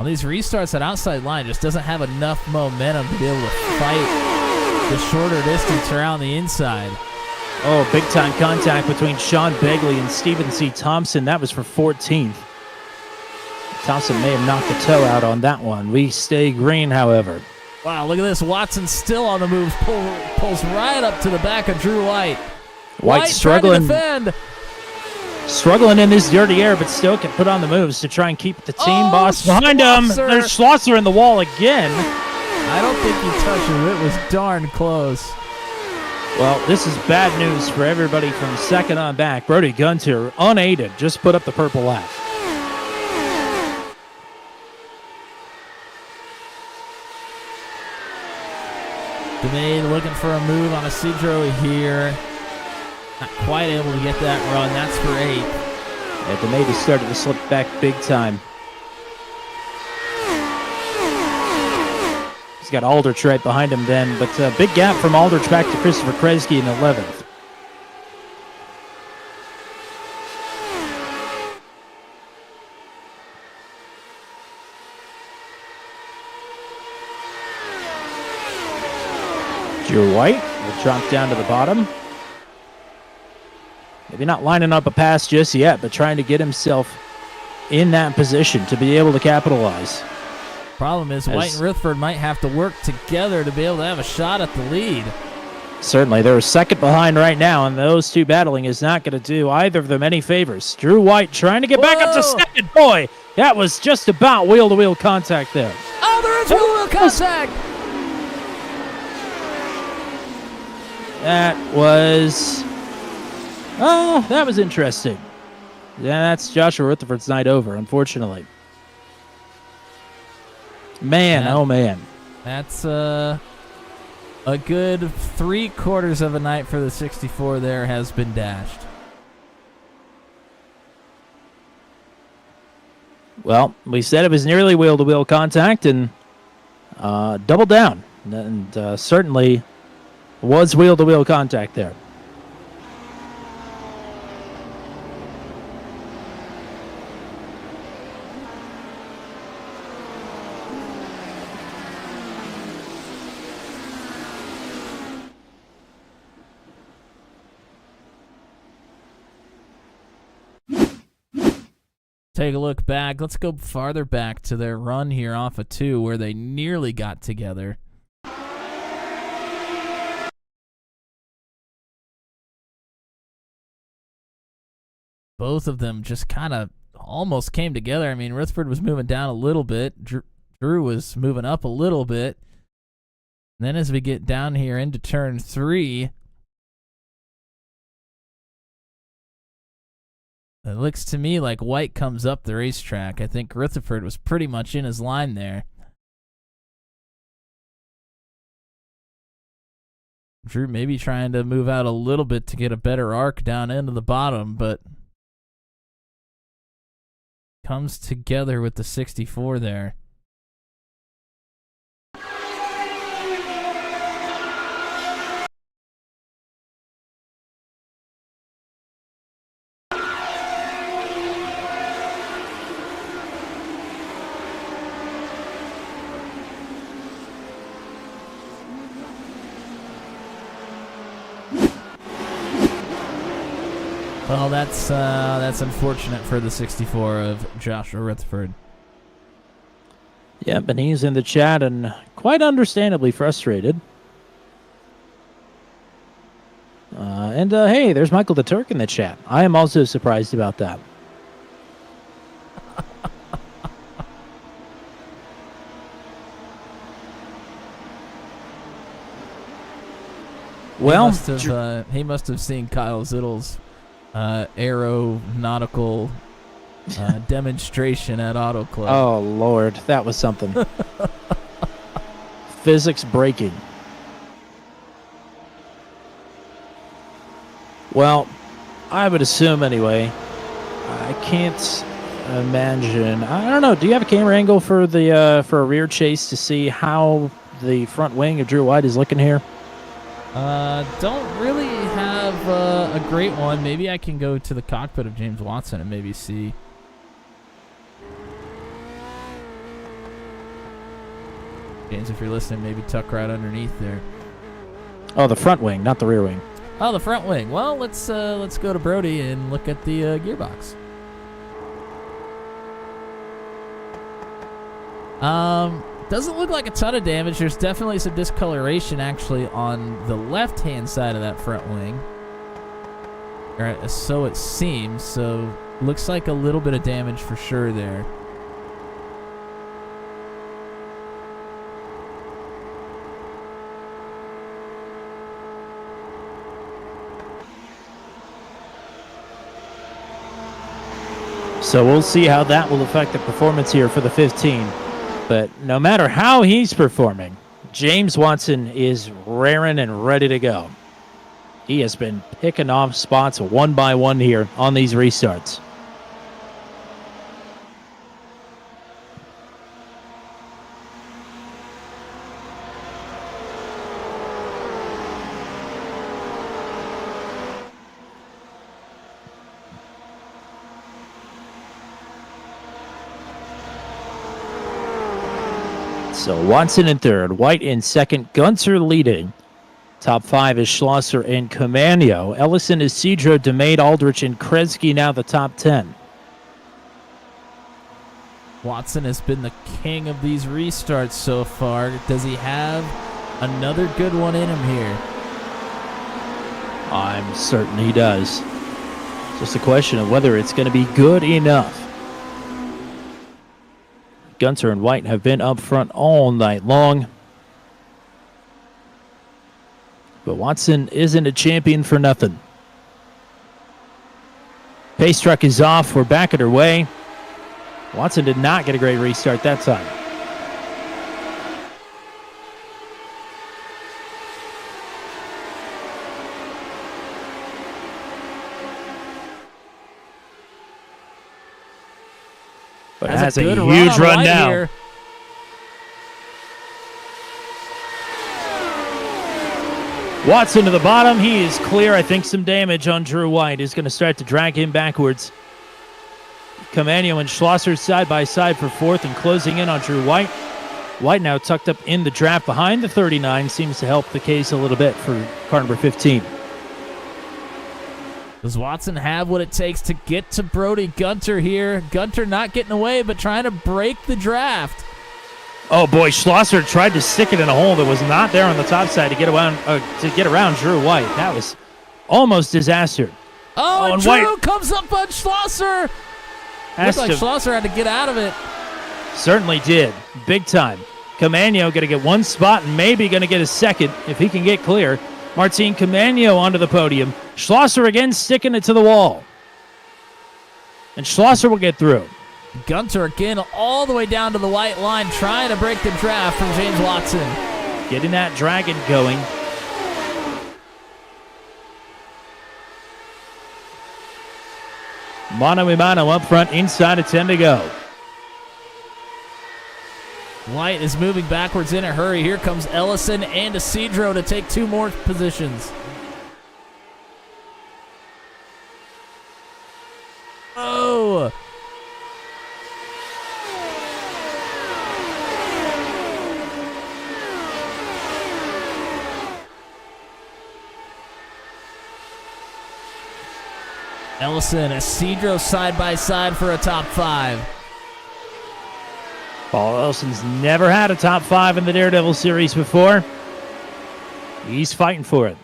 On these restarts, that outside line just doesn't have enough momentum to be able to fight the shorter distance around the inside. Oh, big-time contact between Sean Begley and Stephen C. Thompson. That was for 14th. Thompson may have knocked the toe out on that one. We stay green, however. Wow, look at this. Watson still on the move. Pulls right up to the back of Drew White. White struggling. Trying to defend. Struggling in this dirty air, but still can put on the moves to try and keep the team boss behind him. There's Schlosser in the wall again. I don't think he touched it. It was darn close. Well, this is bad news for everybody from second on back. Brody Gunter, unaided, just put up the purple lap. Demain looking for a move on Isidro here. Not quite able to get that run. That's for 8. Yeah, Demain has started to slip back big time. He's got Aldrich right behind him then, but a big gap from Aldrich back to Christopher Kresge in 11th. Drew White will drop down to the bottom. Maybe not lining up a pass just yet, but trying to get himself in that position to be able to capitalize. Problem is, White and Rutherford might have to work together to be able to have a shot at the lead. Certainly. They're second behind right now, and those two battling is not going to do either of them any favors. Drew White trying to get back up to second. Boy, that was just about wheel-to-wheel contact there. Oh, there is wheel-to-wheel contact! That was... Oh, that was interesting. Yeah, that's Joshua Rutherford's night over, unfortunately. Man, oh man. That's a good 3/4 of a night for the 64 there has been dashed. Well, we said it was nearly wheel-to-wheel contact and doubled down. And certainly was wheel-to-wheel contact there. Take a look back. Let's go farther back to their run here off of 2 where they nearly got together. both of them just kind of almost came together. I mean, Rutherford was moving down a little bit. Drew was moving up a little bit. And then as we get down here into turn 3, it looks to me like White comes up the racetrack. I think Rutherford was pretty much in his line there. Drew maybe trying to move out a little bit to get a better arc down into the bottom, but comes together with the 64 there. Well, that's unfortunate for the 64 of Joshua Rutherford. Yep, and he's in the chat and quite understandably frustrated. Hey, there's Michael the Turk in the chat. I am also surprised about that. Well, he must have seen Kyle Zittle's aeronautical demonstration at Auto Club. Oh, Lord, that was something. Physics breaking. Well, I would assume anyway. I can't imagine. I don't know. Do you have a camera angle for the for a rear chase to see how the front wing of Drew White is looking here? Don't really have a great one. Maybe I can go to the cockpit of James Watson and maybe see. James, if you're listening, maybe tuck right underneath there. Oh, the front wing, not the rear wing. Oh, the front wing. Well, let's go to Brody and look at the gearbox. Doesn't look like a ton of damage. There's definitely some discoloration actually on the left-hand side of that front wing. Or so it seems. So looks like a little bit of damage for sure there. So we'll see how that will affect the performance here for the 15. But no matter how he's performing, James Watson is raring and ready to go. He has been picking off spots one by one here on these restarts. So Watson in third, White in second, Gunter leading. Top 5 is Schlosser and Camano. Ellison is Cedro, DeMade, Aldrich, and Kresge now the top 10. Watson has been the king of these restarts so far. Does he have another good one in him here? I'm certain he does. Just a question of whether it's going to be good enough. Gunter and White have been up front all night long. But Watson isn't a champion for nothing. Pace truck is off. We're back at her way. Watson did not get a great restart that time. But it has a huge run now. Here. Watson to the bottom. He is clear. I think some damage on Drew White is going to start to drag him backwards. Camano and Schlosser side by side for fourth and closing in on Drew White. White now tucked up in the draft behind the 39. Seems to help the case a little bit for car number 15. Does Watson have what it takes to get to Brody Gunter here? Gunter not getting away, but trying to break the draft. Oh boy, Schlosser tried to stick it in a hole that was not there on the top side to get around Drew White. That was almost disaster. Oh, and and Drew White comes up on Schlosser. has Looked like to, Schlosser had to get out of it. certainly did. Big time. Camano going to get one spot and maybe going to get a second if he can get clear. Martin Camano onto the podium. Schlosser again sticking it to the wall. And Schlosser will get through. Gunter again all the way down to the white line, trying to break the draft from James Watson. Getting that dragon going. Mano a mano up front, inside of 10 to go. White is moving backwards in a hurry. Here comes Ellison and Isidro to take 2 more positions. Oh! Ellison, Isidro side by side for a top 5. Paul Ellison's never had a top 5 in the Daredevil series before. He's fighting for it.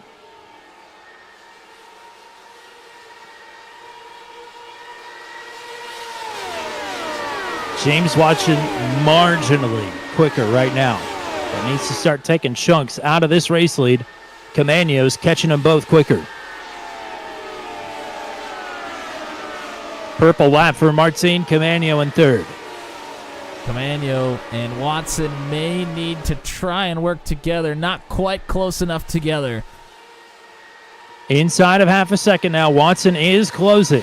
James Watson marginally quicker right now. But needs to start taking chunks out of this race lead. Camano's catching them both quicker. Purple lap for Martin Camano in third. Camano and Watson may need to try and work together. Not quite close enough together. Inside of half a second now, Watson is closing.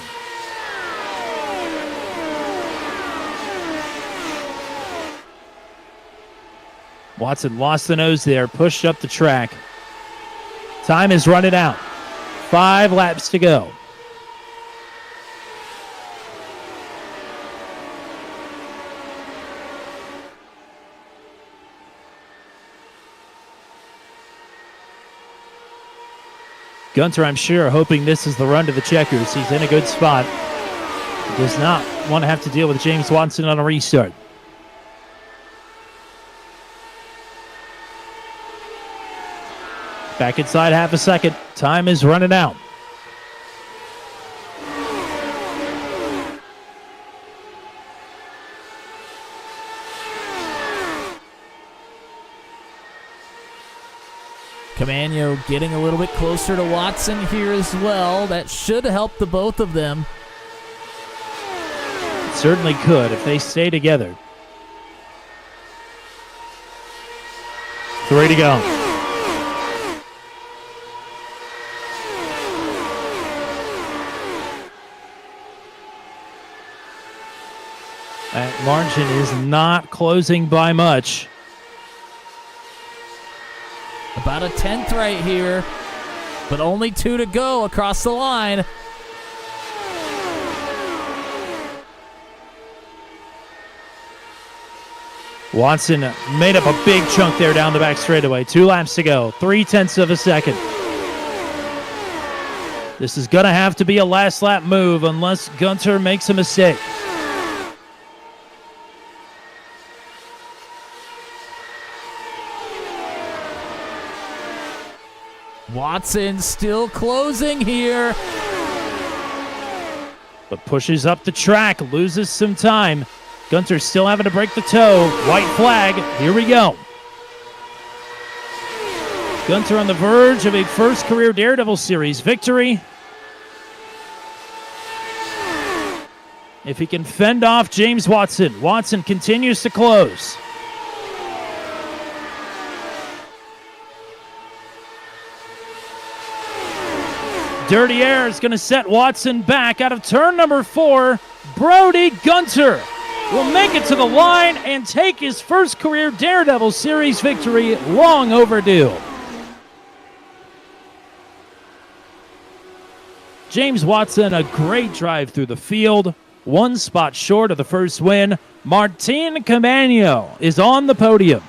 Watson lost the nose there, pushed up the track. Time is running out. 5 laps to go. Gunter, I'm sure, hoping this is the run to the checkers. He's in a good spot. He does not want to have to deal with James Watson on a restart. Back inside half a second. Time is running out. Camano getting a little bit closer to Watson here as well. That should help the both of them. It certainly could if they stay together. 3 to go. That margin is not closing by much. About a 10th right here, but only 2 to go across the line. Watson made up a big chunk there down the back straightaway. 2 laps to go. 0.3 of a second. This is going to have to be a last lap move unless Gunter makes a mistake. Watson still closing here. But pushes up the track, loses some time. Gunter still having to break the toe. White flag. Here we go. Gunter on the verge of a first career Daredevil Series victory. If he can fend off James Watson, Watson continues to close. Dirty Air is going to set Watson back out of turn number 4. Brody Gunter will make it to the line and take his first career Daredevil Series victory, long overdue. James Watson, a great drive through the field, 1 spot short of the first win. Martin Camano is on the podium.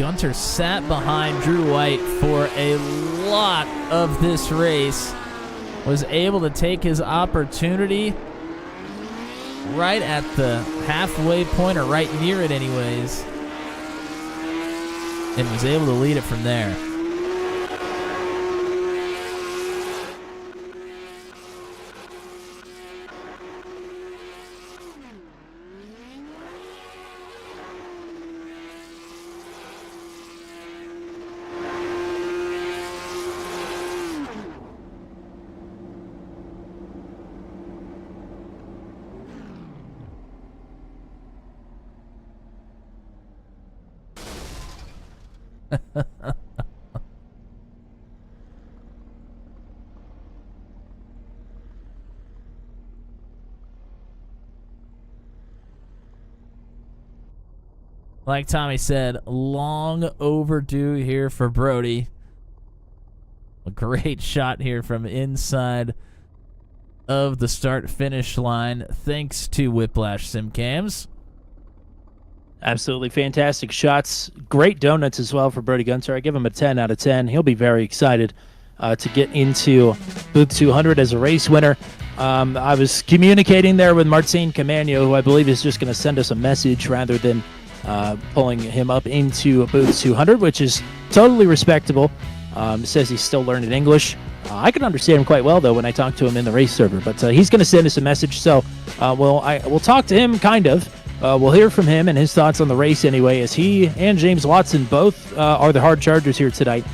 Gunter sat behind Drew White for a lot of this race, was able to take his opportunity right at the halfway point, or right near it anyways, and was able to lead it from there. Like Tommy said, long overdue here for Brody. A great shot here from inside of the start-finish line, thanks to Whiplash Simcams. Absolutely fantastic shots. Great donuts as well for Brody Gunter. I give him a 10 out of 10. He'll be very excited to get into Booth 200 as a race winner. I was communicating there with Martin Camano, who I believe is just going to send us a message rather than pulling him up into Booth 200, which is totally respectable. Says he's still learning English. I can understand him quite well, though, when I talk to him in the race server. But he's going to send us a message, so we'll talk to him, kind of. We'll hear from him and his thoughts on the race anyway, as he and James Watson both are the hard chargers here tonight.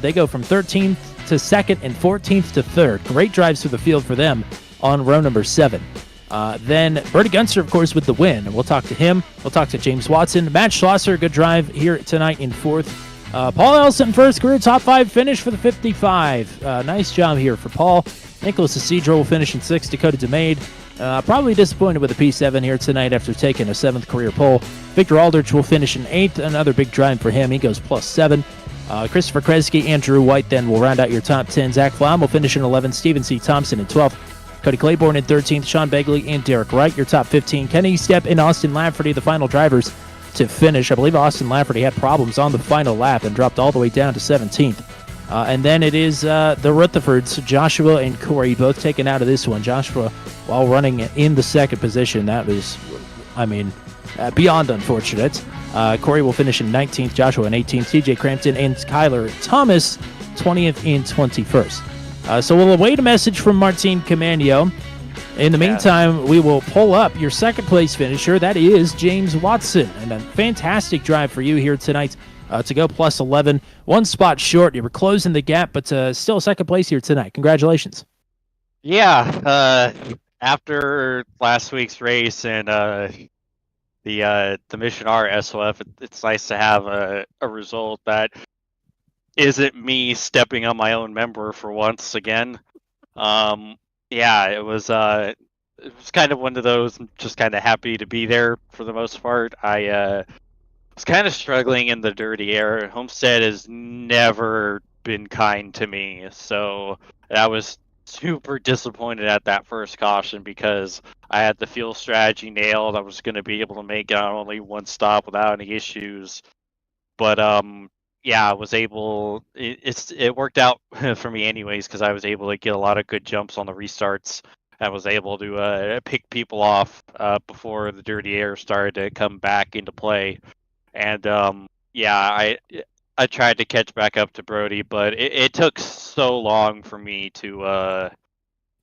They go from 13th to 2nd and 14th to 3rd. Great drives through the field for them on row number 7. Then Brody Gunter, of course, with the win. We'll talk to him. We'll talk to James Watson. Matt Schlosser, good drive here tonight in 4th. Paul Elson, first career top 5 finish for the 55. Nice job here for Paul. Nicholas Isidro will finish in 6th. Dakota DeMade, probably disappointed with a P7 here tonight after taking a 7th career pole. Victor Aldrich will finish in 8th. Another big drive for him. He goes +7. Christopher Kresge and Drew White then will round out your top 10. Zach Flom will finish in 11th. Stephen C. Thompson in 12th. Cody Claiborne in 13th. Sean Begley and Derek Wright, your top 15. Kenny Stepp and Austin Lafferty, the final drivers to finish. I believe Austin Lafferty had problems on the final lap and dropped all the way down to 17th. And then it is the Rutherfords, Joshua and Corey, both taken out of this one. Joshua, while running in the 2nd position, that was, beyond unfortunate. Corey will finish in 19th, Joshua in 18th, TJ Crampton and Kyler Thomas 20th and 21st. So we'll await a message from Martin Camano. In the meantime, we will pull up your 2nd place finisher. That is James Watson. And a fantastic drive for you here tonight to go +11. 1 spot short. You were closing the gap, but still 2nd place here tonight. Congratulations. Yeah. After last week's race and the Mission R SOF, it's nice to have a result that isn't me stepping on my own member for once again. Yeah, it was kind of one of those. I'm just kind of happy to be there for the most part. I was kind of struggling in the dirty air. Homestead has never been kind to me, so I was super disappointed at that first caution because I had the fuel strategy nailed. I was going to be able to make it on only 1 stop without any issues, but yeah, I was able. It worked out for me anyways because I was able to get a lot of good jumps on the restarts. I was able to pick people off before the dirty air started to come back into play, and yeah, I tried to catch back up to Brody, but it took so long for me to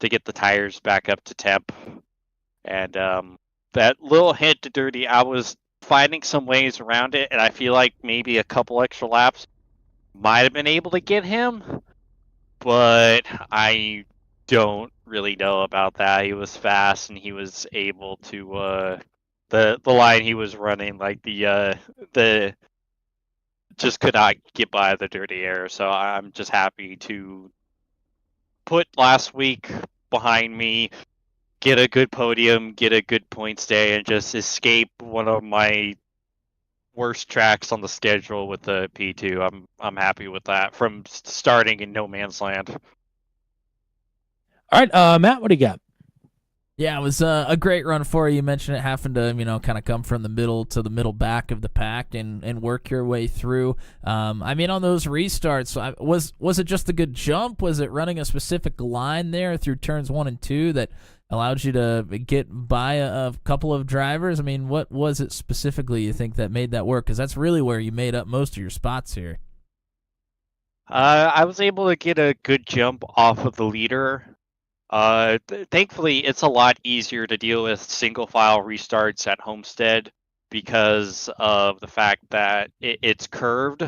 get the tires back up to temp, and that little hint to dirty, I was finding some ways around it, and I feel like maybe a couple extra laps might have been able to get him, but I don't really know about that. He was fast, and he was able to the line he was running, like the just could not get by the dirty air. So I'm just happy to put last week behind me, get a good podium, get a good points day, and just escape one of my worst tracks on the schedule with the P2. I'm happy with that from starting in no man's land. All right, Matt, what do you got? Yeah, it was a great run for you. You mentioned it having to, kind of come from the middle to the middle back of the pack and work your way through. On those restarts, was it just a good jump? Was it running a specific line there through turns 1 and 2 that allowed you to get by a couple of drivers? What was it specifically you think that made that work? Because that's really where you made up most of your spots here. I was able to get a good jump off of the leader. Thankfully, it's a lot easier to deal with single file restarts at Homestead because of the fact that it's curved.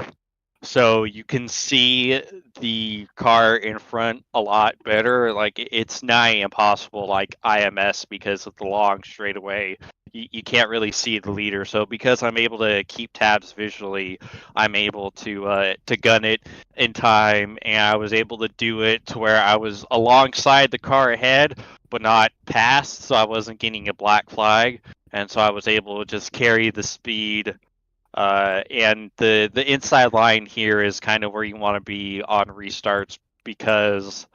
So you can see the car in front a lot better. Like, it's nigh impossible like IMS because of the long straightaway. You can't really see the leader. So because I'm able to keep tabs visually, I'm able to gun it in time, and I was able to do it to where I was alongside the car ahead, but not past, so I wasn't getting a black flag, and so I was able to just carry the speed. And the inside line here is kind of where you want to be on restarts because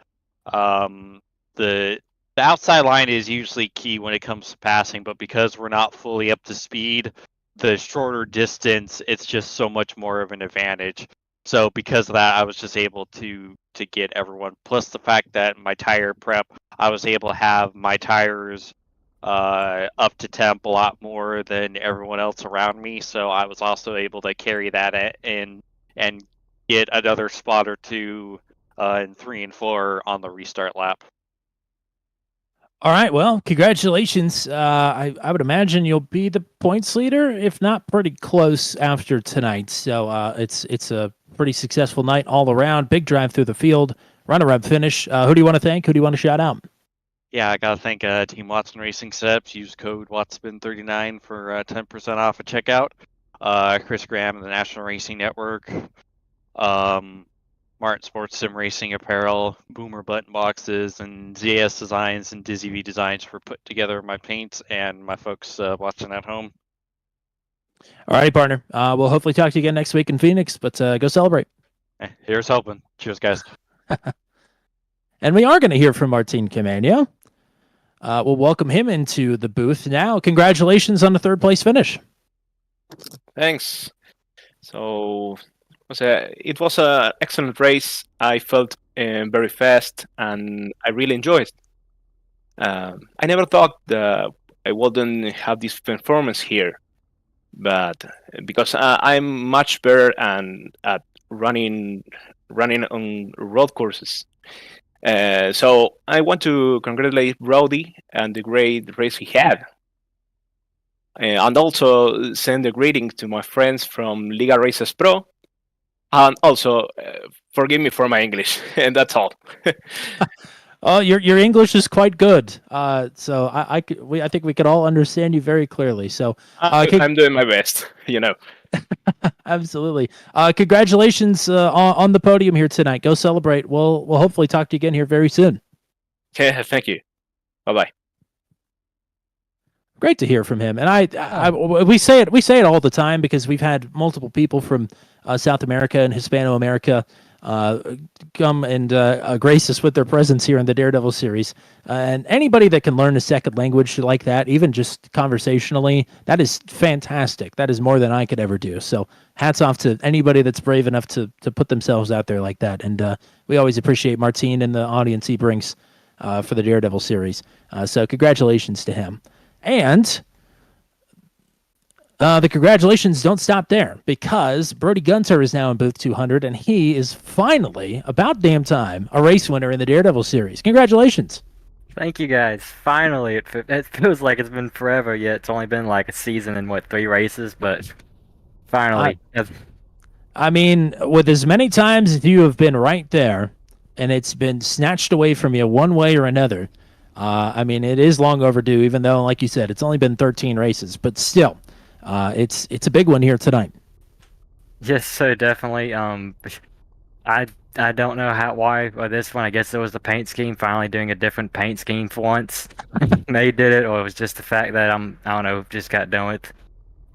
the outside line is usually key when it comes to passing, but because we're not fully up to speed, the shorter distance, it's just so much more of an advantage. So because of that, I was just able to get everyone. Plus the fact that my tire prep, I was able to have my tires up to temp a lot more than everyone else around me. So I was also able to carry that and get another spot or two in 3 and 4 on the restart lap. All right, well, congratulations. I would imagine you'll be the points leader, if not pretty close after tonight. So it's a pretty successful night all around. Big drive through the field, runner-up finish. Who do you want to thank? Who do you want to shout out? Yeah, I gotta thank Team Watson Racing Setups. Use code WATSPIN39 for 10% off at checkout. Chris Graham and the National Racing Network. Martin Sports Sim Racing Apparel, Boomer Button Boxes, and ZS Designs and Dizzy V Designs for putting together my paints, and my folks watching at home. All right, partner. We'll hopefully talk to you again next week in Phoenix, but go celebrate. Here's hoping. Cheers, guys. And we are going to hear from Martin Camano. We'll welcome him into the booth now. Congratulations on the third place finish. Thanks. So it was an excellent race. I felt very fast, and I really enjoyed it. I never thought that I wouldn't have this performance here, but because I'm much better at running on road courses. So I want to congratulate Brody and the great race he had. And also send a greeting to my friends from Liga Races Pro. And also, forgive me for my English, and that's all. Oh, your English is quite good. So I think we could all understand you very clearly. So I'm doing my best, Absolutely. Congratulations on the podium here tonight. Go celebrate. We'll hopefully talk to you again here very soon. Okay, thank you. Bye-bye. Great to hear from him. And we say it all the time because we've had multiple people from South America and Hispano-America come and grace us with their presence here in the Daredevil series. And anybody that can learn a second language like that, even just conversationally, that is fantastic. That is more than I could ever do. So hats off to anybody that's brave enough to put themselves out there like that. And we always appreciate Martin and the audience he brings for the Daredevil series. So congratulations to him. And the congratulations don't stop there because Brody Gunter is now in booth 200, and he is finally, about damn time, a race winner in the Daredevil series. Congratulations. Thank you, guys. Finally, it feels like it's been forever, yet it's only been like a season and, 3 races, but finally. I mean, with as many times as you have been right there, and it's been snatched away from you one way or another, it is long overdue, even though, like you said, it's only been 13 races, but still. It's a big one here tonight. Yes, so definitely. I don't know why this one. I guess it was the paint scheme. Finally doing a different paint scheme for once. They did it, or it was just the fact that I don't know, just got done with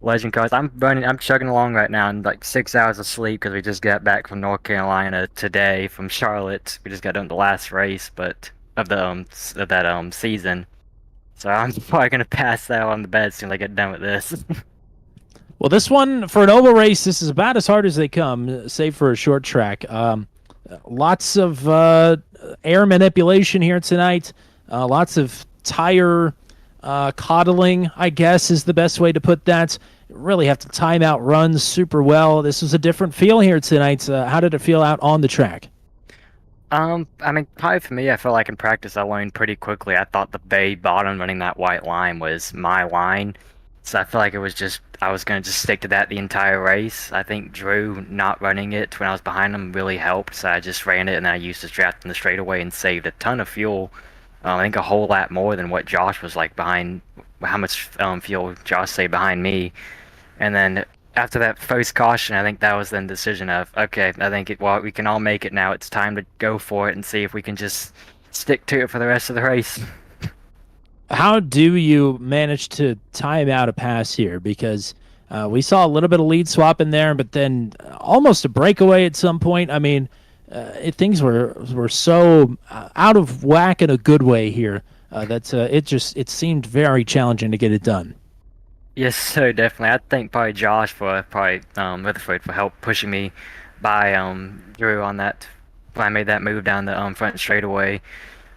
legend cars. I'm chugging along right now in 6 hours of sleep because we just got back from North Carolina today from Charlotte. We just got done with the last race, but of that season. So I'm probably going to pass that on the bed as soon as I get done with this. Well, this one, for an oval race, this is about as hard as they come, save for a short track. Lots of air manipulation here tonight. Lots of tire coddling, I guess, is the best way to put that. Really have to time out runs super well. This was a different feel here tonight. How did it feel out on the track? I mean, probably for me, I feel like in practice I learned pretty quickly. I thought the bay bottom running that white line was my line. So I feel like it was just, I was going to just stick to that the entire race. I think Drew not running it when I was behind him really helped. So I just ran it and then I used his draft in the straightaway and saved a ton of fuel. I think a whole lot more than what Josh was like behind, how much fuel Josh saved behind me. And then after that first caution, I think that was then the decision of, okay, I think we can all make it now. It's time to go for it and see if we can just stick to it for the rest of the race. How do you manage to time out a pass here? Because we saw a little bit of lead swap in there, but then almost a breakaway at some point. I mean, things were so out of whack in a good way here that it seemed very challenging to get it done. Yes, so definitely. I thank probably Josh for Rutherford for help pushing me by Drew on that when I made that move down the front straightaway.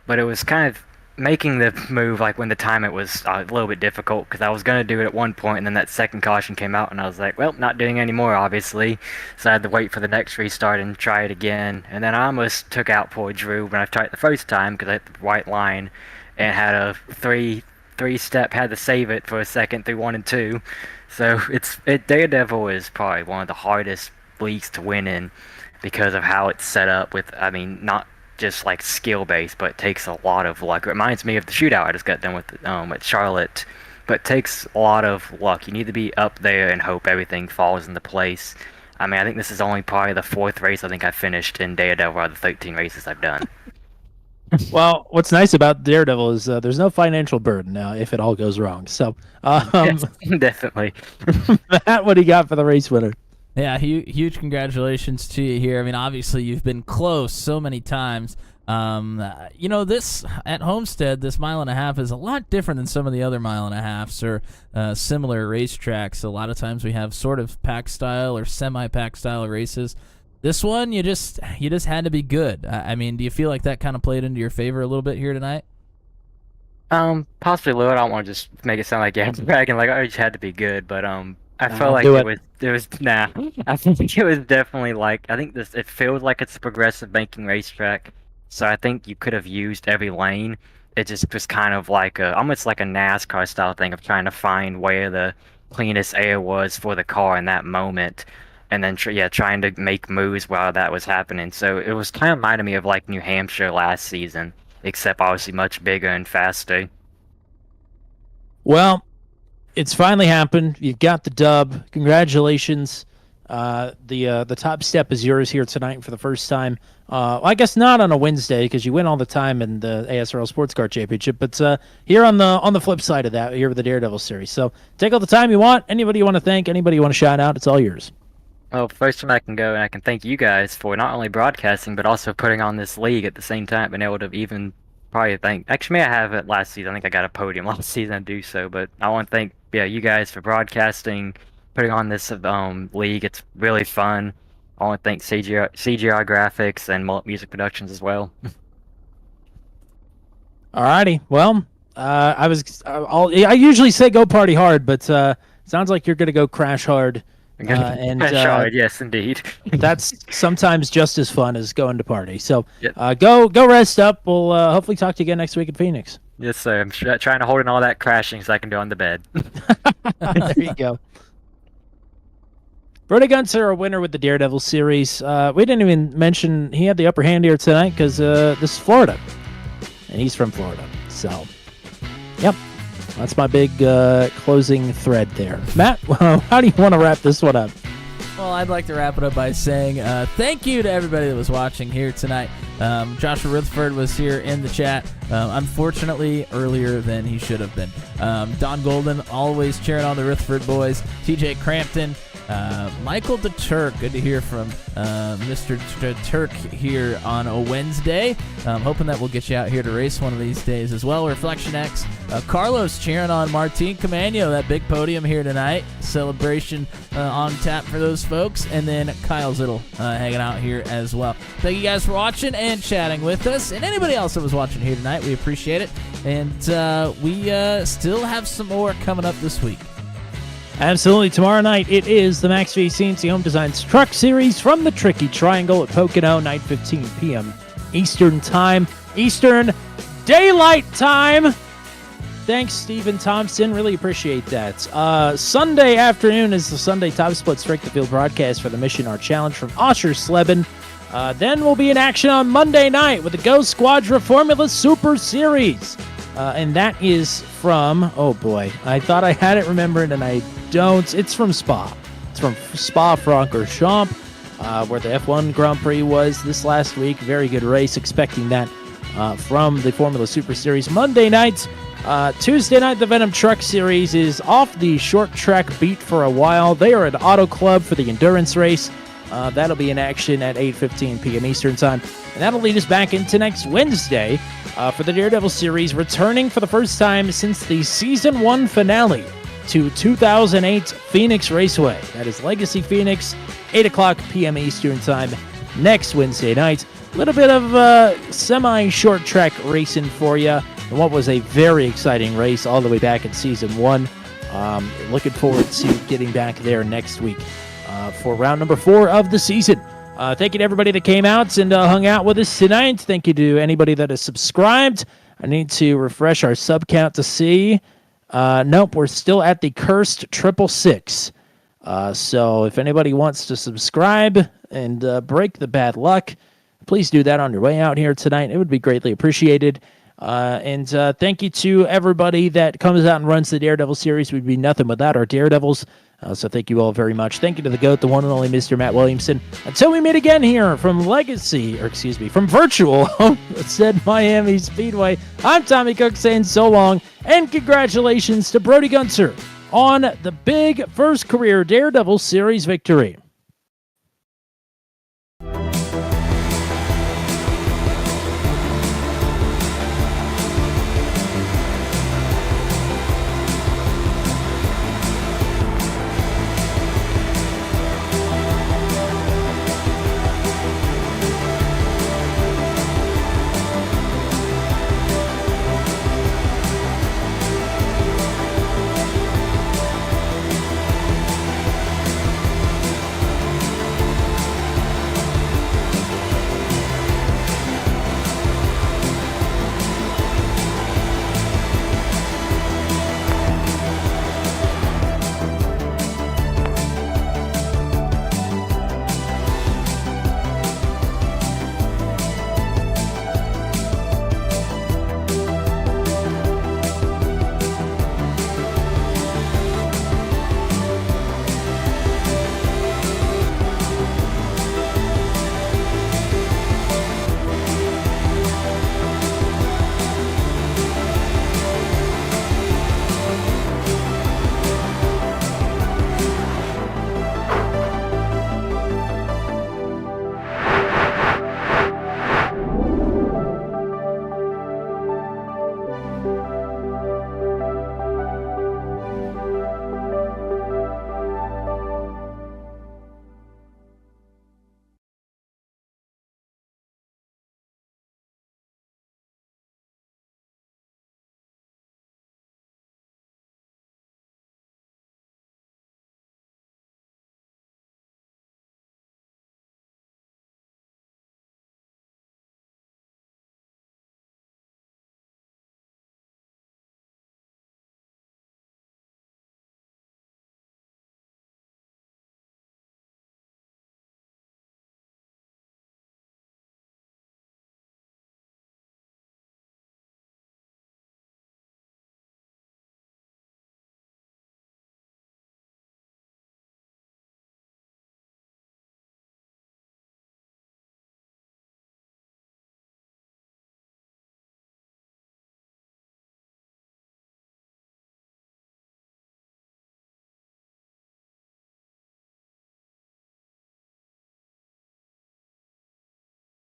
But it was kind of making the move like when the time it was a little bit difficult because I was going to do it at one point and then that second caution came out and I was like, well, not doing any more obviously. So I had to wait for the next restart and try it again. And then I almost took out poor Drew when I tried it the first time because I hit the white line and had a three-step, had to save it for a second through 1 and 2. So Daredevil is probably one of the hardest leagues to win in because of how it's set up with, I mean, not just like skill based, but it takes a lot of luck. It reminds me of the shootout I just got done with at Charlotte, but it takes a lot of luck. You need to be up there and hope everything falls into place. I mean, I think this is only probably the 4th race I think I finished in Daredevil out of the 13 races I've done. Well, what's nice about Daredevil is there's no financial burden if it all goes wrong. So, yes, definitely. Matt, what do you got for the race winner? Yeah, huge congratulations to you here. I mean, obviously you've been close so many times. This at Homestead, this 1.5 miles is a lot different than some of the other 1.5 miles or similar racetracks. A lot of times we have sort of pack style or semi-pack style races. This one, you just had to be good. I mean, do you feel like that kind of played into your favor a little bit here tonight? Possibly a little. I don't want to just make it sound like you have to bragging like I just had to be good, but I felt like it was nah. I think it was definitely like it feels like it's a progressive banking racetrack. So I think you could have used every lane. It just was kind of like almost like a NASCAR style thing of trying to find where the cleanest air was for the car in that moment. And then, trying to make moves while that was happening. So it was kind of reminded me of like New Hampshire last season, except obviously much bigger and faster. Well, it's finally happened. You got the dub. Congratulations. The top step is yours here tonight for the first time. I guess not on a Wednesday because you win all the time in the ASRL Sports Car Championship, but here on the flip side of that, here with the Daredevil series. So take all the time you want. Anybody you want to thank, anybody you want to shout out, it's all yours. Well, first time I can go, and I can thank you guys for not only broadcasting, but also putting on this league at the same time, being able to even probably thank... Actually, I have it last season. I think I got a podium last season to do so, but I want to thank you guys for broadcasting, putting on this league. It's really fun. I want to thank CGI Graphics and Mullet Music Productions as well. Alrighty. Well, I usually say go party hard, but sounds like you're going to go crash hard. Yes, indeed. That's sometimes just as fun as going to party. So go rest up. We'll hopefully talk to you again next week in Phoenix. Yes, sir. I'm trying to hold in all that crashing so I can do on the bed. There you go. Brody Gunther, a winner with the Daredevil series. We didn't even mention he had the upper hand here tonight because this is Florida, and he's from Florida. So, yep. That's my big closing thread there. Matt, how do you want to wrap this one up? Well, I'd like to wrap it up by saying thank you to everybody that was watching here tonight. Joshua Rutherford was here in the chat, unfortunately earlier than he should have been. Don Golden always cheering on the Rutherford boys. TJ Crampton, Michael the Turk, good to hear from Mr. Turk here on a Wednesday. Hoping that we'll get you out here to race one of these days as well. Reflection X, Carlos cheering on Martin Camano, that big podium here tonight. Celebration on tap for those folks. And then Kyle Zittle hanging out here as well. Thank you guys for watching and chatting with us. And anybody else that was watching here tonight, we appreciate it. And we still have some more coming up this week. Absolutely. Tomorrow night, it is the Max V CNC Home Designs Truck Series from the Tricky Triangle at Pocono, 9:15 p.m. Eastern Time. Eastern Daylight Time. Thanks, Stephen Thompson. Really appreciate that. Sunday afternoon is the Sunday Top Split Strike the Field broadcast for the Mission R Challenge from Osher Sleben. Then we'll be in action on Monday night with the Go Squadra Formula Super Series. And that is from, oh boy, I thought I had it remembered and I don't. It's from Spa. It's from Spa-Francorchamps, where the F1 Grand Prix was this last week. Very good race. Expecting that from the Formula Super Series. Monday night, Tuesday night, the Venom Truck Series is off the short track beat for a while. They are at Auto Club for the endurance race. That'll be in action at 8:15 p.m. Eastern Time. And that'll lead us back into next Wednesday for the Daredevil series, returning for the first time since the Season 1 finale to 2008 Phoenix Raceway. That is Legacy Phoenix, 8 o'clock p.m. Eastern Time next Wednesday night. A little bit of semi-short track racing for you. And what was a very exciting race all the way back in Season 1. Looking forward to getting back there next week for round number 4 of the season. Thank you to everybody that came out and hung out with us tonight. Thank you to anybody that has subscribed. I need to refresh our sub count to see. Nope, we're still at the cursed 666. So if anybody wants to subscribe and break the bad luck, please do that on your way out here tonight. It would be greatly appreciated. And thank you to everybody that comes out and runs the Daredevil series. We'd be nothing without our Daredevils. So thank you all very much. Thank you to the GOAT, the one and only Mr. Matt Williamson. Until we meet again here from from virtual Homestead-Miami Speedway, I'm Tommy Cook saying so long, and congratulations to Brody Gunter on the big first career Daredevil series victory.